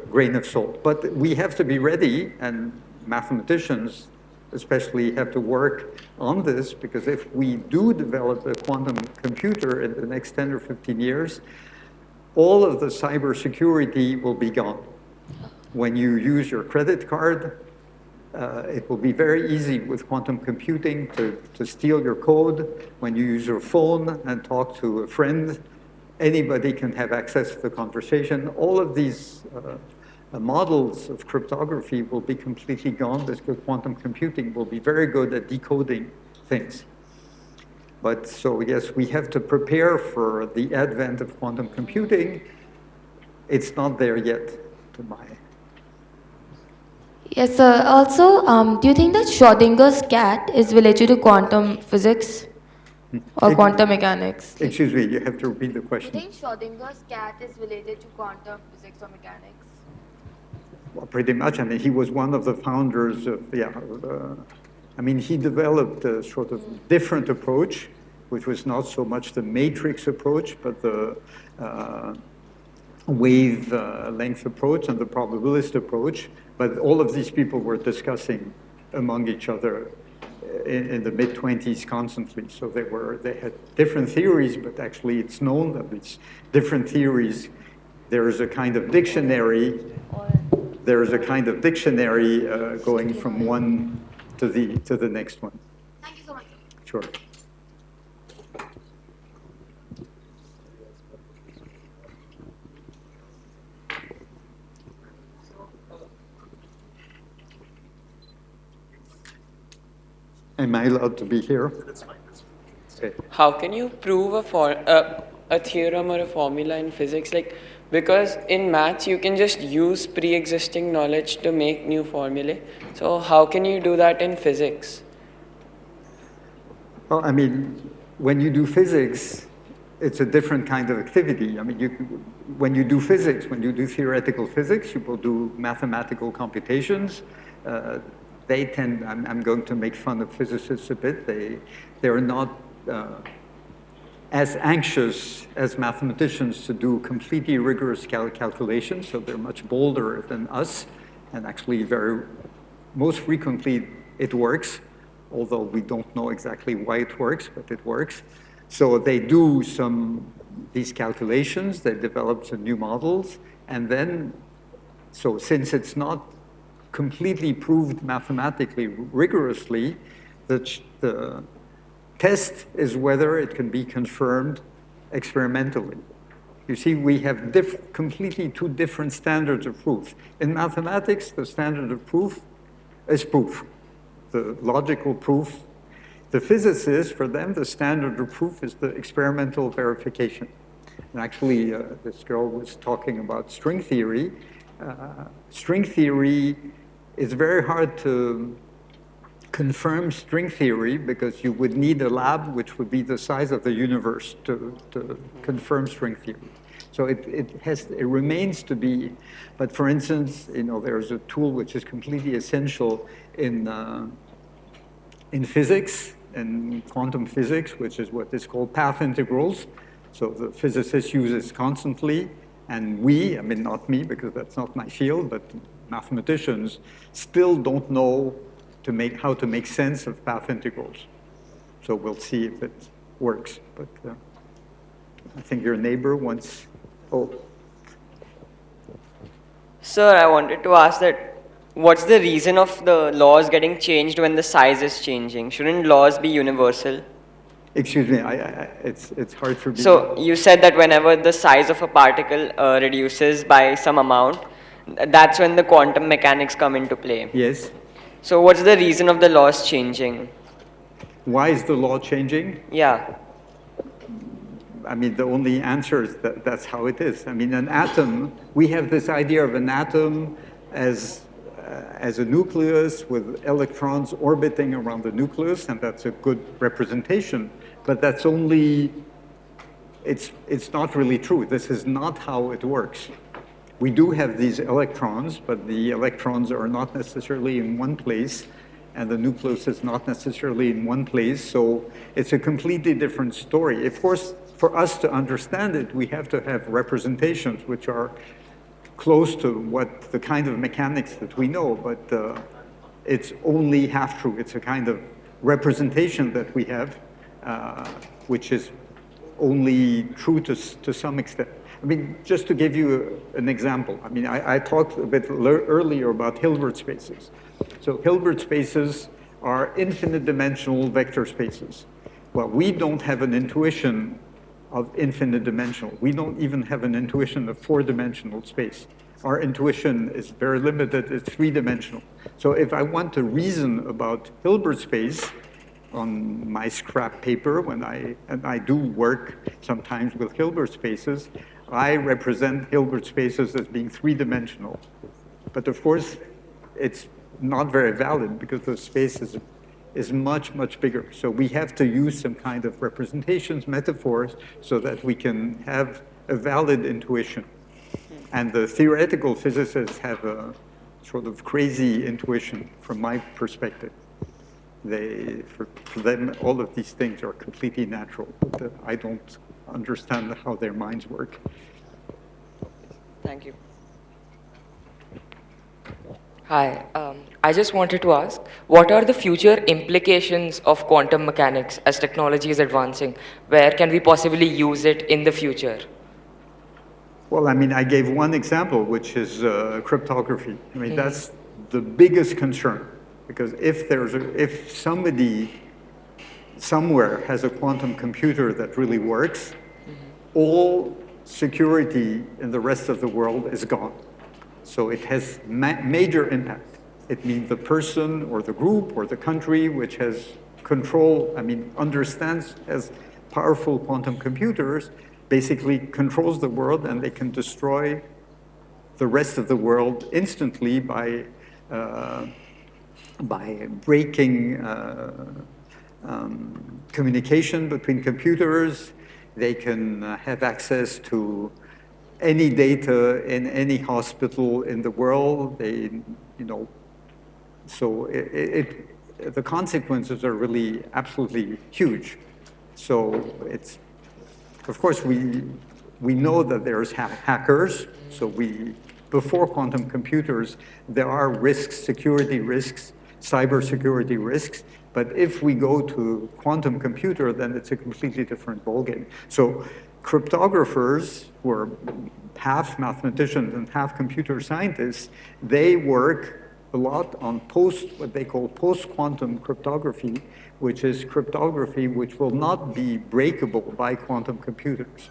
[SPEAKER 1] grain of salt. But we have to be ready, and mathematicians especially have to work on this, because if we do develop a quantum computer in the next 10 or 15 years, all of the cybersecurity will be gone. When you use your credit card, it will be very easy with quantum computing to steal your code. When you use your phone and talk to a friend, anybody can have access to the conversation. All of these models of cryptography will be completely gone, because quantum computing will be very good at decoding things. But so yes, we have to prepare for the advent of quantum computing. It's not there yet, to my...
[SPEAKER 8] Yes, sir. Also, do you think that Schrodinger's cat is related to quantum physics or quantum mechanics?
[SPEAKER 1] Excuse me, you have to repeat the question.
[SPEAKER 8] Do you think Schrodinger's cat is related to quantum physics or mechanics?
[SPEAKER 1] Well, pretty much. I mean, he was one of the founders of, I mean, he developed a sort of different approach, which was not so much the matrix approach, but the wave length approach and the probabilist approach. But all of these people were discussing among each other in the mid-20s constantly. So they had different theories, but actually it's known that these different theories, there is a kind of dictionary. There is a kind of dictionary going from one to the next one.
[SPEAKER 8] Thank you so much.
[SPEAKER 1] Sure. Am I allowed to be here? That's fine. Okay.
[SPEAKER 9] How can you prove a theorem or a formula in physics? Because in maths, you can just use pre-existing knowledge to make new formulae. So how can you do that in physics?
[SPEAKER 1] Well, I mean, when you do physics, it's a different kind of activity. I mean, when you do physics, when you do theoretical physics, you will do mathematical computations. They tend, I'm going to make fun of physicists a bit, they're not as anxious as mathematicians to do completely rigorous calculations, so they're much bolder than us, and actually most frequently it works, although we don't know exactly why it works, but it works. So they do these calculations, they develop some new models, and then, so since it's not completely proved mathematically rigorously, the test is whether it can be confirmed experimentally. You see, we have completely two different standards of proof. In mathematics, the standard of proof is proof, the logical proof. The physicists, for them, the standard of proof is the experimental verification. And actually, this girl was talking about string theory. String theory, it's very hard to confirm string theory because you would need a lab which would be the size of the universe to confirm string theory. So it remains to be, but for instance, there's a tool which is completely essential in physics and quantum physics, which is what is called path integrals. So the physicists use it constantly, and not me, because that's not my field, but mathematicians still don't know how to make sense of path integrals. So we'll see if it works. But I think your neighbor wants,
[SPEAKER 10] Sir, I wanted to ask that what's the reason of the laws getting changed when the size is changing? Shouldn't laws be universal?
[SPEAKER 1] Excuse me, it's hard for me.
[SPEAKER 10] So you said that whenever the size of a particle reduces by some amount, that's when the quantum mechanics come into play.
[SPEAKER 1] Yes.
[SPEAKER 10] So what's the reason of the laws changing?
[SPEAKER 1] Why is the law changing?
[SPEAKER 10] Yeah.
[SPEAKER 1] The only answer is that that's how it is. An atom, we have this idea of an atom as a nucleus with electrons orbiting around the nucleus, and that's a good representation. But that's only, it's not really true. This is not how it works. We do have these electrons, but the electrons are not necessarily in one place, and the nucleus is not necessarily in one place, so it's a completely different story. Of course, for us to understand it, we have to have representations which are close to what the kind of mechanics that we know, but it's only half true. It's a kind of representation that we have, which is only true to some extent. Just to give you an example, I talked a bit earlier about Hilbert spaces. So Hilbert spaces are infinite dimensional vector spaces. Well, we don't have an intuition of infinite dimensional. We don't even have an intuition of four-dimensional space. Our intuition is very limited, it's three-dimensional. So if I want to reason about Hilbert space on my scrap paper, and I do work sometimes with Hilbert spaces, I represent Hilbert spaces as being three-dimensional. But of course, it's not very valid because the space is much, much bigger. So we have to use some kind of representations, metaphors, so that we can have a valid intuition. And the theoretical physicists have a sort of crazy intuition from my perspective. For them, all of these things are completely natural. But I don't understand how their minds work.
[SPEAKER 10] Thank you.
[SPEAKER 11] Hi, I just wanted to ask, what are the future implications of quantum mechanics as technology is advancing? Where can we possibly use it in the future?
[SPEAKER 1] Well, I gave one example, which is cryptography. That's the biggest concern, because if somebody somewhere has a quantum computer that really works, all security in the rest of the world is gone. So it has major impact. It means the person or the group or the country which has control, understands, has powerful quantum computers, basically controls the world, and they can destroy the rest of the world instantly by breaking communication between computers. They can have access to any data in any hospital in the world. So the consequences are really absolutely huge. So of course, we know that there's hackers. So before quantum computers, there are risks, security risks, cybersecurity risks. But if we go to quantum computer, then it's a completely different ballgame. So cryptographers, who are half mathematicians and half computer scientists, they work a lot on what they call post-quantum cryptography, which is cryptography which will not be breakable by quantum computers.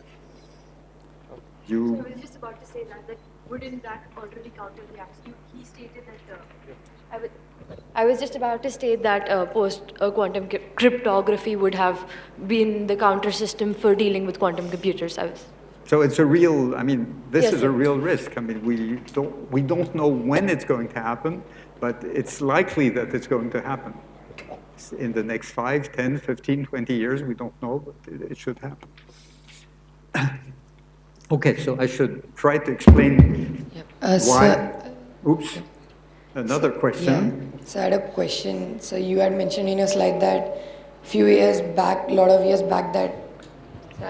[SPEAKER 6] So I was just about to say that wouldn't that already counter the action? He stated that
[SPEAKER 8] I was just about to state that post-quantum cryptography would have been the counter system for dealing with quantum computers.
[SPEAKER 1] So it's a real, this
[SPEAKER 8] Yes,
[SPEAKER 1] is
[SPEAKER 8] sir.
[SPEAKER 1] a real risk. We don't know when it's going to happen, but it's likely that it's going to happen. In the next 5, 10, 15, 20 years, we don't know, but it should happen. Okay, so I should try to explain why. Oops, another question.
[SPEAKER 12] Yeah. So I had a question. So you had mentioned in your slide that few years back, a lot of years back, that you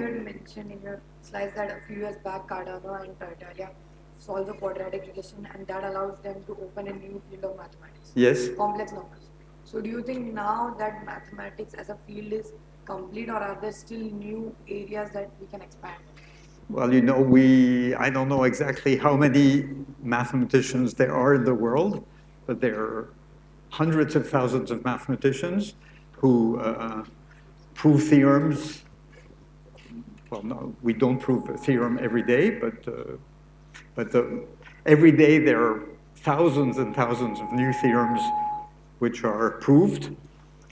[SPEAKER 12] had mentioned in your slides that a few years back, Cardano and Tartaglia solved the quadratic equation, and that allows them to open a new field of mathematics.
[SPEAKER 1] Yes.
[SPEAKER 12] Complex numbers. So do you think now that mathematics as a field is complete, or are there still new areas that we can expand?
[SPEAKER 1] Well, I don't know exactly how many mathematicians there are in the world, but there are hundreds of thousands of mathematicians who prove theorems. Well, no, we don't prove a theorem every day, but every day there are thousands and thousands of new theorems which are proved.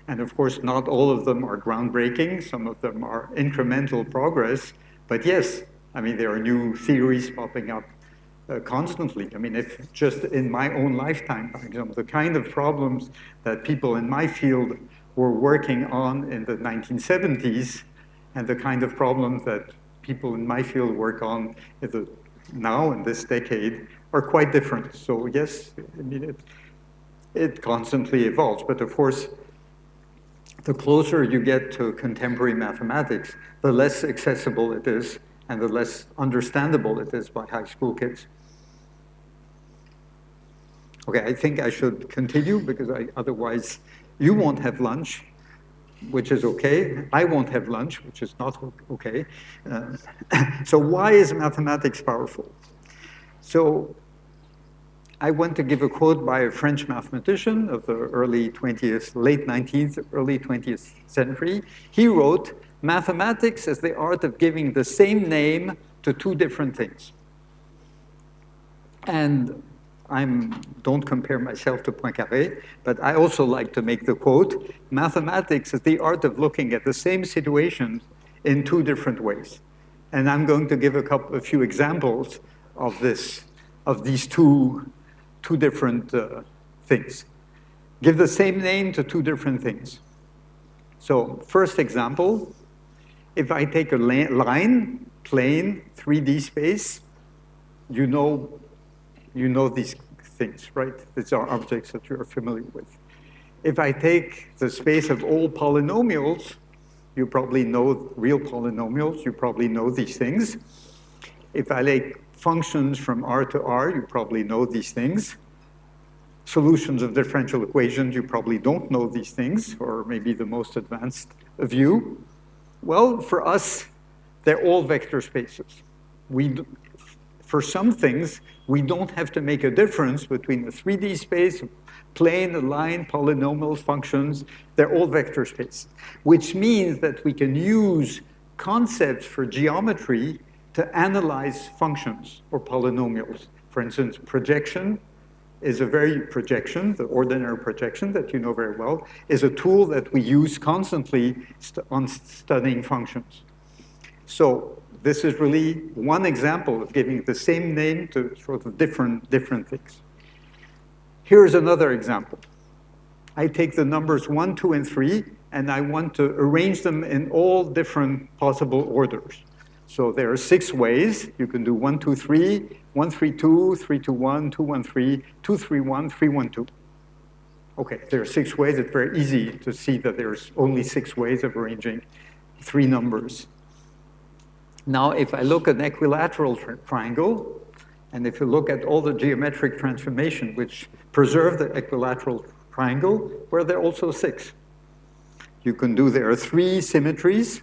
[SPEAKER 1] And of course, not all of them are groundbreaking. Some of them are incremental progress. But yes, I mean, there are new theories popping up constantly. I mean, if just in my own lifetime, for example, the kind of problems that people in my field were working on in the 1970s and the kind of problems that people in my field work on now in this decade are quite different. So yes, I mean, it constantly evolves. But of course, the closer you get to contemporary mathematics, the less accessible it is and the less understandable it is by high school kids. Okay, I think I should continue because otherwise you won't have lunch, which is okay. I won't have lunch, which is not okay. So why is mathematics powerful? So I want to give a quote by a French mathematician of the late 19th, early 20th century. He wrote, "Mathematics is the art of giving the same name to two different things." And don't compare myself to Poincaré, but I also like to make the quote, "Mathematics is the art of looking at the same situation in two different ways." And I'm going to give a few examples of these two different things. Give the same name to two different things. So first example, if I take a line, plane, 3D space, you know these things, right? These are objects that you're familiar with. If I take the space of all polynomials, you probably know real polynomials, you probably know these things. If I take functions from R to R, you probably know these things. Solutions of differential equations, you probably don't know these things, or maybe the most advanced of you. Well, for us, they're all vector spaces. For some things, we don't have to make a difference between the 3D space, plane, a line, polynomials, functions. They're all vector spaces, which means that we can use concepts for geometry to analyze functions or polynomials. For instance, projection, the ordinary projection that you know very well, is a tool that we use constantly on studying functions. So this is really one example of giving the same name to sort of different things. Here's another example. I take the numbers 1, 2, and 3, and I want to arrange them in all different possible orders. So there are 6 ways. You can do 1, 2, 3, 1, 3, 2, 3, 2, 1, 2, 1, 3, 2, 3, 1, 3, 1, 2. Okay, there are 6 ways. It's very easy to see that there's only 6 ways of arranging 3 numbers. Now, if I look at an equilateral triangle, and if you look at all the geometric transformation which preserve the equilateral triangle, where there are also 6. You can do, there are 3 symmetries.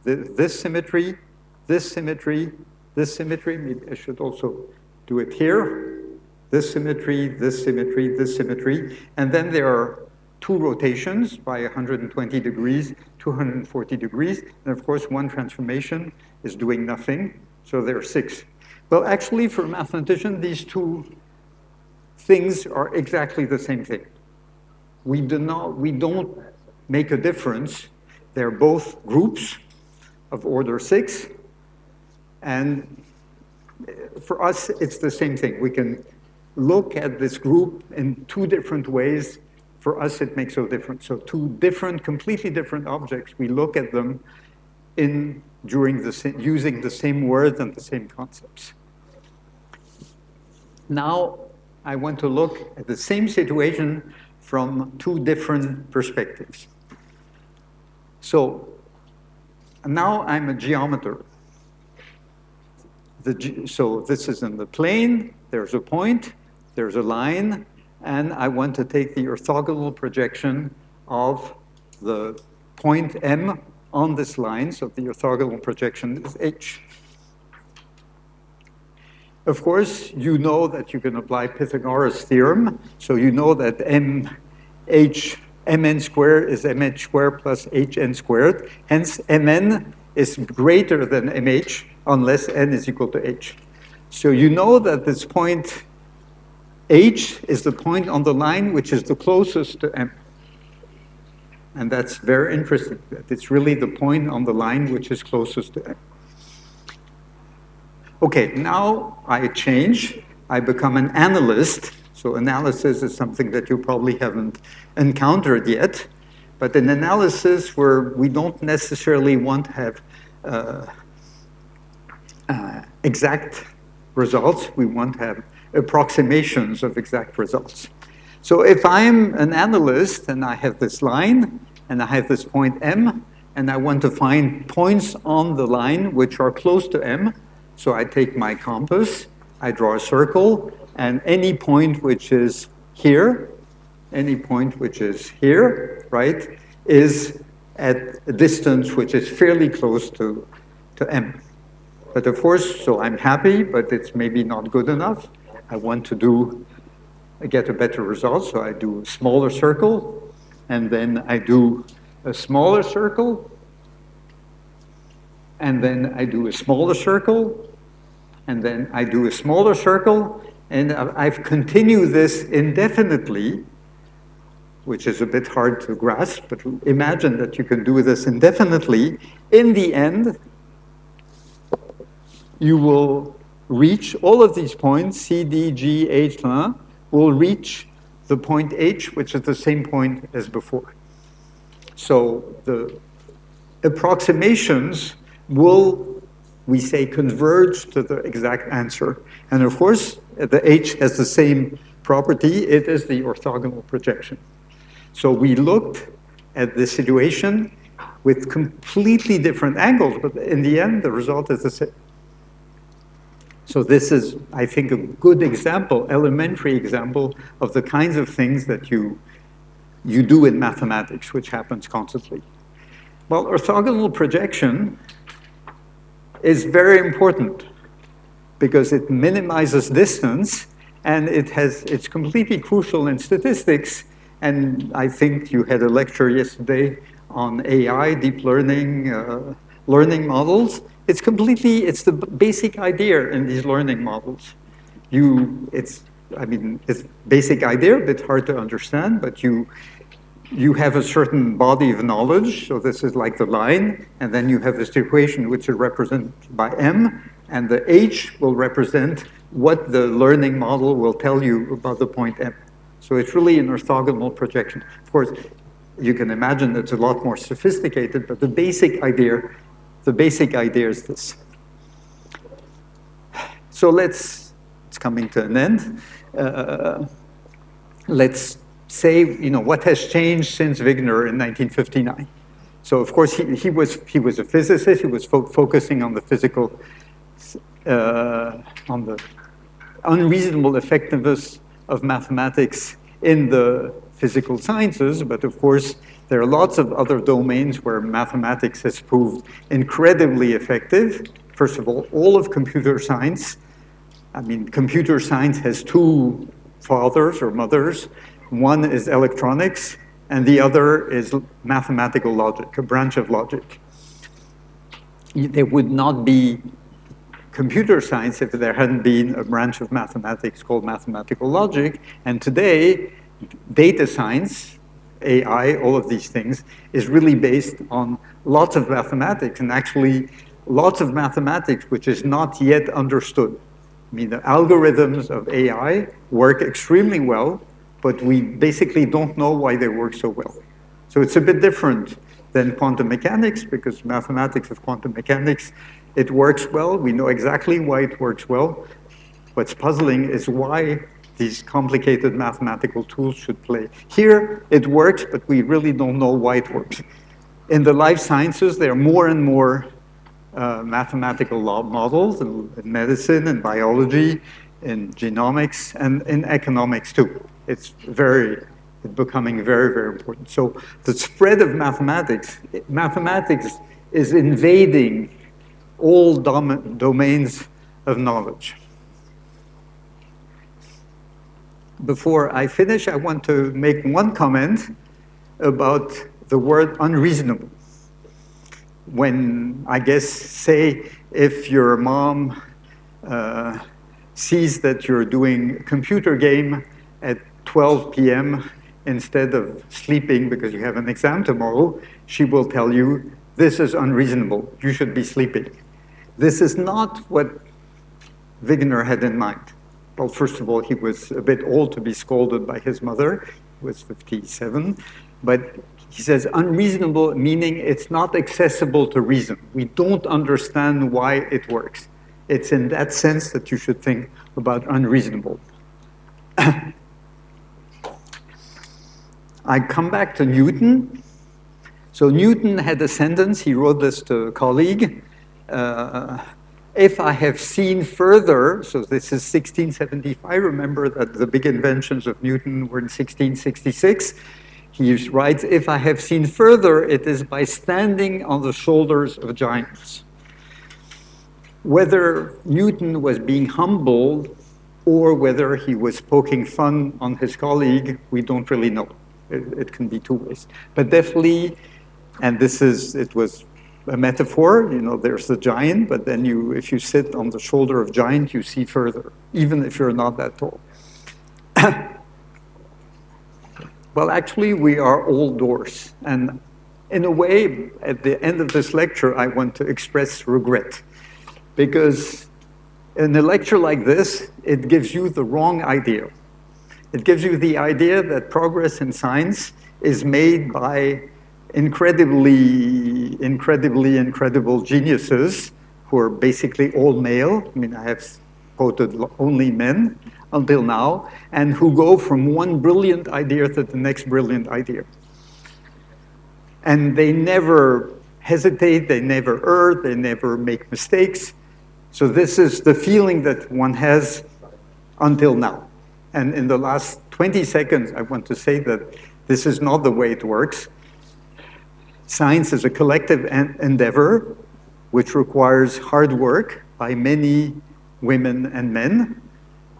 [SPEAKER 1] This symmetry, this symmetry, this symmetry. Maybe I should also do it here. This symmetry, this symmetry, this symmetry. And then there are 2 rotations by 120 degrees, 240 degrees. And of course, 1 transformation is doing nothing. So there are 6. Well, actually, for a mathematician, these 2 things are exactly the same thing. We don't make a difference. They're both groups of order 6. And for us, it's the same thing. We can look at this group in 2 different ways. For us, it makes no difference. So 2 completely different objects, we look at them using the same words and the same concepts. Now, I want to look at the same situation from two different perspectives. So, now I'm a geometer. So this is in the plane, there's a point, there's a line, and I want to take the orthogonal projection of the point M on this line, so the orthogonal projection is H. Of course, you know that you can apply Pythagoras' theorem, so you know that mn squared is mh squared plus hn squared, hence mn is greater than mh unless n is equal to h. So you know that this point h is the point on the line which is the closest to m. And that's very interesting, that it's really the point on the line which is closest to m. Okay, now I change. I become an analyst. So analysis is something that you probably haven't encountered yet. But in analysis where we don't necessarily want to have exact results, we want to have approximations of exact results. So if I'm an analyst and I have this line and I have this point M and I want to find points on the line which are close to M, so I take my compass, I draw a circle, and any point which is here, right, is at a distance which is fairly close to M. But of course, so I'm happy, but it's maybe not good enough. I want to get a better result, so I do a smaller circle, and then I do a smaller circle, and then I do a smaller circle, and then I do a smaller circle, and I've continued this indefinitely, which is a bit hard to grasp, but imagine that you can do this indefinitely. In the end, you will reach all of these points, C, D, G, H, will reach the point H, which is the same point as before. So the approximations will, we say, converge to the exact answer. And of course, the H has the same property. It is the orthogonal projection. So we looked at this situation with completely different angles, but in the end, the result is the same. So this is, I think, a good example, elementary example of the kinds of things that you do in mathematics, which happens constantly. Well, orthogonal projection is very important because it minimizes distance, and it's completely crucial in statistics. And I think you had a lecture yesterday on AI, deep learning, learning models. It's the basic idea in these learning models. It's basic idea, a bit hard to understand, but you have a certain body of knowledge, so this is like the line, and then you have this equation which is represented by M, and the H will represent what the learning model will tell you about the point M. So it's really an orthogonal projection. Of course, you can imagine it's a lot more sophisticated, but the basic idea is this. So it's coming to an end. Let's say, what has changed since Wigner in 1959. So of course, he was a physicist. He was focusing on the physical, on the unreasonable effectiveness of mathematics in the physical sciences, but of course, there are lots of other domains where mathematics has proved incredibly effective. First of all of computer science. Computer science has two fathers or mothers. One is electronics, and the other is mathematical logic, a branch of logic. There would not be computer science if there hadn't been a branch of mathematics called mathematical logic. And today, data science, AI, all of these things, is really based on lots of mathematics, and actually lots of mathematics which is not yet understood. The algorithms of AI work extremely well, but we basically don't know why they work so well. So it's a bit different than quantum mechanics, because mathematics of quantum mechanics, it works well. We know exactly why it works well. What's puzzling is why these complicated mathematical tools should play. Here, it works, but we really don't know why it works. In the life sciences, there are more and more mathematical models in medicine and biology, in genomics, and in economics too. It's becoming very, very important. So the spread of mathematics is invading all domains of knowledge. Before I finish, I want to make one comment about the word unreasonable. When, I guess, say, if your mom sees that you're doing a computer game at 12 p.m. instead of sleeping because you have an exam tomorrow, she will tell you, this is unreasonable, you should be sleeping. This is not what Wigner had in mind. Well, first of all, he was a bit old to be scolded by his mother. He was 57. But he says unreasonable, meaning it's not accessible to reason. We don't understand why it works. It's in that sense that you should think about unreasonable. I come back to Newton. So Newton had a sentence, he wrote this to a colleague. If I have seen further, so this is 1675, remember that the big inventions of Newton were in 1666. He writes, if I have seen further, it is by standing on the shoulders of giants. Whether Newton was being humble or whether he was poking fun on his colleague, we don't really know. It can be two ways. But definitely, and it was a metaphor, there's the giant, but then if you sit on the shoulder of giant, you see further, even if you're not that tall. Well, actually, we are all doors. And in a way, at the end of this lecture, I want to express regret. Because in a lecture like this, it gives you the wrong idea. It gives you the idea that progress in science is made by incredible geniuses who are basically all male. I mean, I have quoted only men until now, and who go from one brilliant idea to the next brilliant idea. And they never hesitate, they never err, they never make mistakes. So this is the feeling that one has until now. And in the last 20 seconds, I want to say that this is not the way it works. Science is a collective endeavor which requires hard work by many women and men.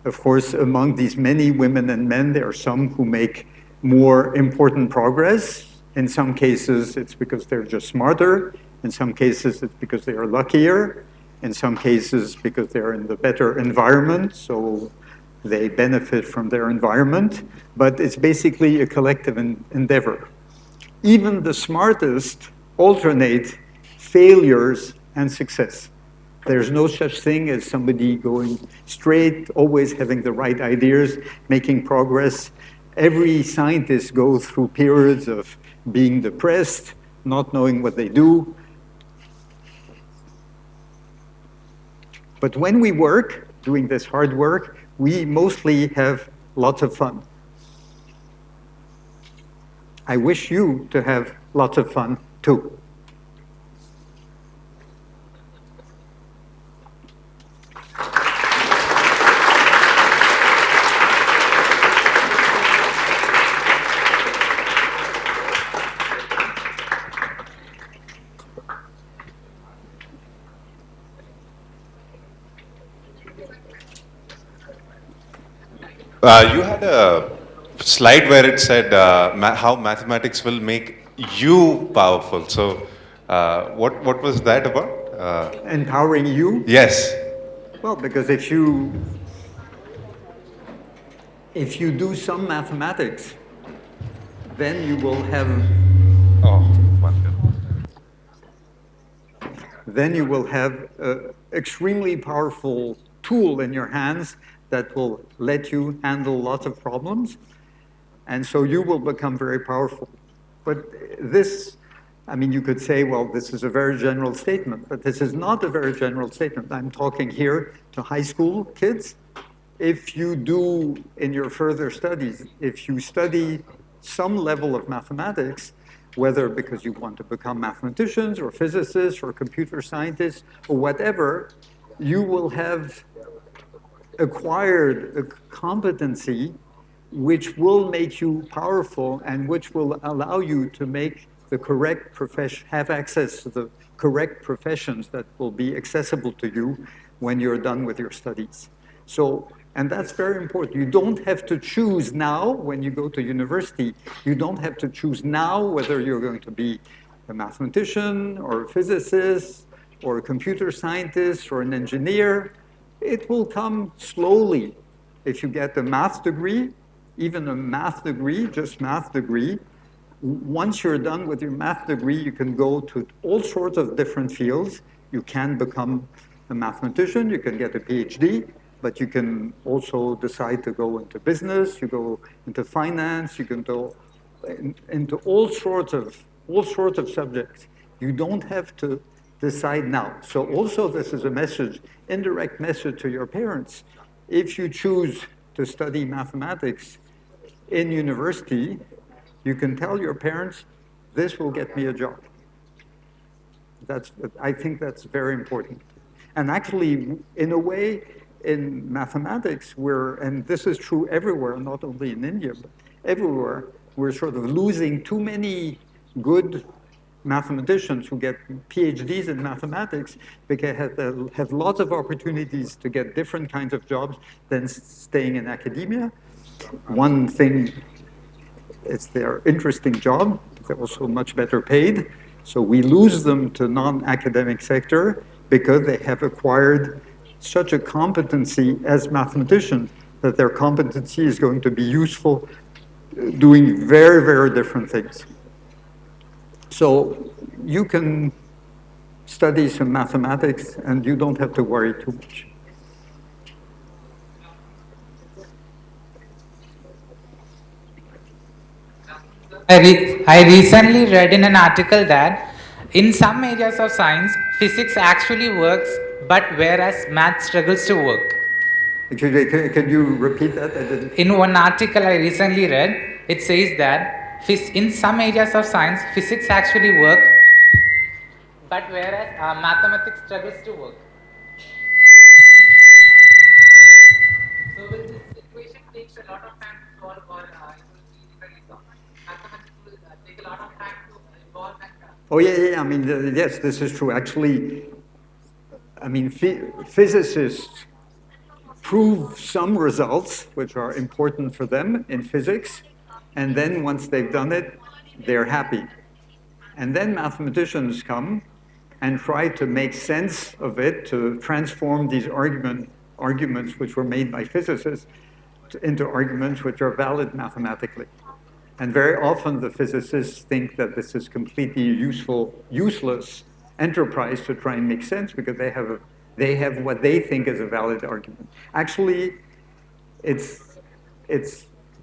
[SPEAKER 1] Of course, among these many women and men, there are some who make more important progress. In some cases, it's because they're just smarter. In some cases, it's because they are luckier. In some cases, because they're in the better environment, so they benefit from their environment. But it's basically a collective endeavor. Even the smartest alternate failures and success. There's no such thing as somebody going straight, always having the right ideas, making progress. Every scientist goes through periods of being depressed, not knowing what they do. But when we work, doing this hard work, we mostly have lots of fun. I wish you to have lots of fun too.
[SPEAKER 13] You had a slide where it said how mathematics will make you powerful. So what was that about?
[SPEAKER 1] Empowering you?
[SPEAKER 13] Yes.
[SPEAKER 1] Well, because if you do some mathematics, then you will have an extremely powerful tool in your hands that will let you handle lots of problems. And so you will become very powerful. But this I mean, you could say, well, this is a very general statement, but this is not a very general statement. I'm talking here to high school kids. If you do in your further studies, if you study some level of mathematics, whether because you want to become mathematicians or physicists or computer scientists or whatever, you will have acquired a competency which will make you powerful and which will allow you to make the correct profession, have access to the correct professions that will be accessible to you when you're done with your studies. So, and that's very important. You don't have to choose now when you go to university. You don't have to choose now whether you're going to be a mathematician or a physicist or a computer scientist or an engineer. It will come slowly. If you get a math degree, even a math degree, just math degree, once you're done with your math degree, you can go to all sorts of different fields. You can become a mathematician, you can get a PhD, but you can also decide to go into business, you go into finance, you can go into all sorts of subjects. You don't have to decide now. So also this is a message, indirect message to your parents. If you choose to study mathematics in university, you can tell your parents, this will get me a job. I think that's very important. And actually, in a way, in mathematics, and this is true everywhere, not only in India, but everywhere, we're sort of losing too many good mathematicians who get PhDs in mathematics because they have lots of opportunities to get different kinds of jobs than staying in academia. One thing, it's their interesting job. They're also much better paid. So we lose them to non-academic sector because they have acquired such a competency as mathematicians that their competency is going to be useful doing very, very different things. So you can study some mathematics and you don't have to worry too much.
[SPEAKER 14] I recently read in an article that in some areas of science, physics actually works, but whereas math struggles to work.
[SPEAKER 1] Excuse me, can you repeat that?
[SPEAKER 14] In one article I recently read, it says that in some areas of science, physics actually work, but whereas mathematics struggles to work. So will this equation takes a lot of time to solve, or it will be very soft? Mathematics will take a lot of time to evolve and
[SPEAKER 1] Oh yeah. I mean, yes, this is true. Actually, I mean, physicists prove some results which are important for them in physics, and then once they've done it, they're happy. And then mathematicians come and try to make sense of it, to transform these arguments which were made by physicists into arguments which are valid mathematically. And very often the physicists think that this is completely useless enterprise to try and make sense because they have what they think is a valid argument. Actually, it's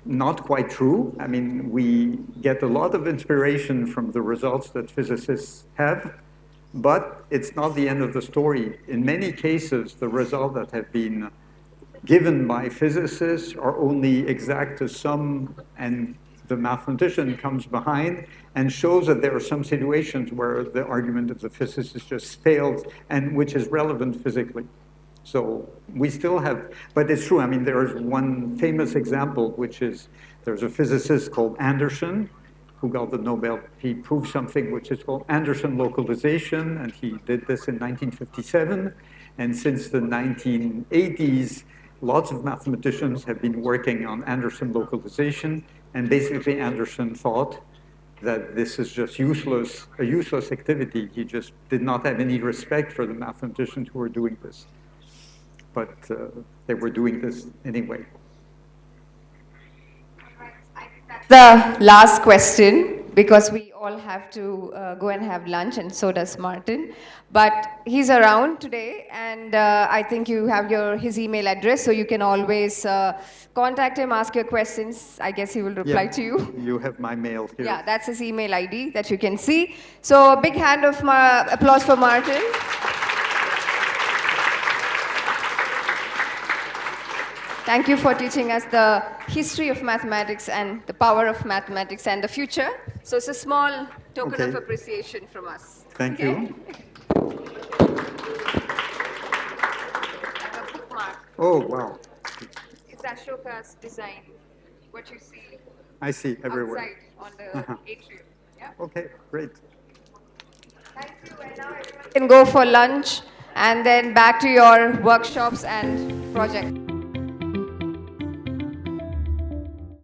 [SPEAKER 1] not quite true. I mean, we get a lot of inspiration from the results that physicists have, but it's not the end of the story. In many cases, the results that have been given by physicists are only exact to some, and the mathematician comes behind and shows that there are some situations where the argument of the physicist just fails, and which is relevant physically. So we still have, but it's true. I mean, there is one famous example, which is there's a physicist called Anderson who got the Nobel. He proved something which is called Anderson localization, and he did this in 1957. And since the 1980s, lots of mathematicians have been working on Anderson localization. And basically, Anderson thought that this is just a useless activity. He just did not have any respect for the mathematicians who were doing this. But they were doing this anyway.
[SPEAKER 15] The last question. because we all have to go and have lunch, and so does Martin. But he's around today, and I think you have his email address, so you can always contact him, ask your questions. I guess he will reply to you.
[SPEAKER 1] You have my mail here.
[SPEAKER 15] Yeah, that's his email ID that you can see. So a big hand of applause for Martin. Thank you for teaching us the history of mathematics and the power of mathematics and the future. So it's a small token of appreciation from us.
[SPEAKER 1] Thank you.
[SPEAKER 15] A bookmark.
[SPEAKER 1] Oh, wow.
[SPEAKER 15] It's Ashoka's design, what you see
[SPEAKER 1] I see everywhere.
[SPEAKER 15] outside on the atrium. Yeah?
[SPEAKER 1] Okay, great.
[SPEAKER 15] Thank you. And now everyone can go for lunch and then back to your workshops and projects.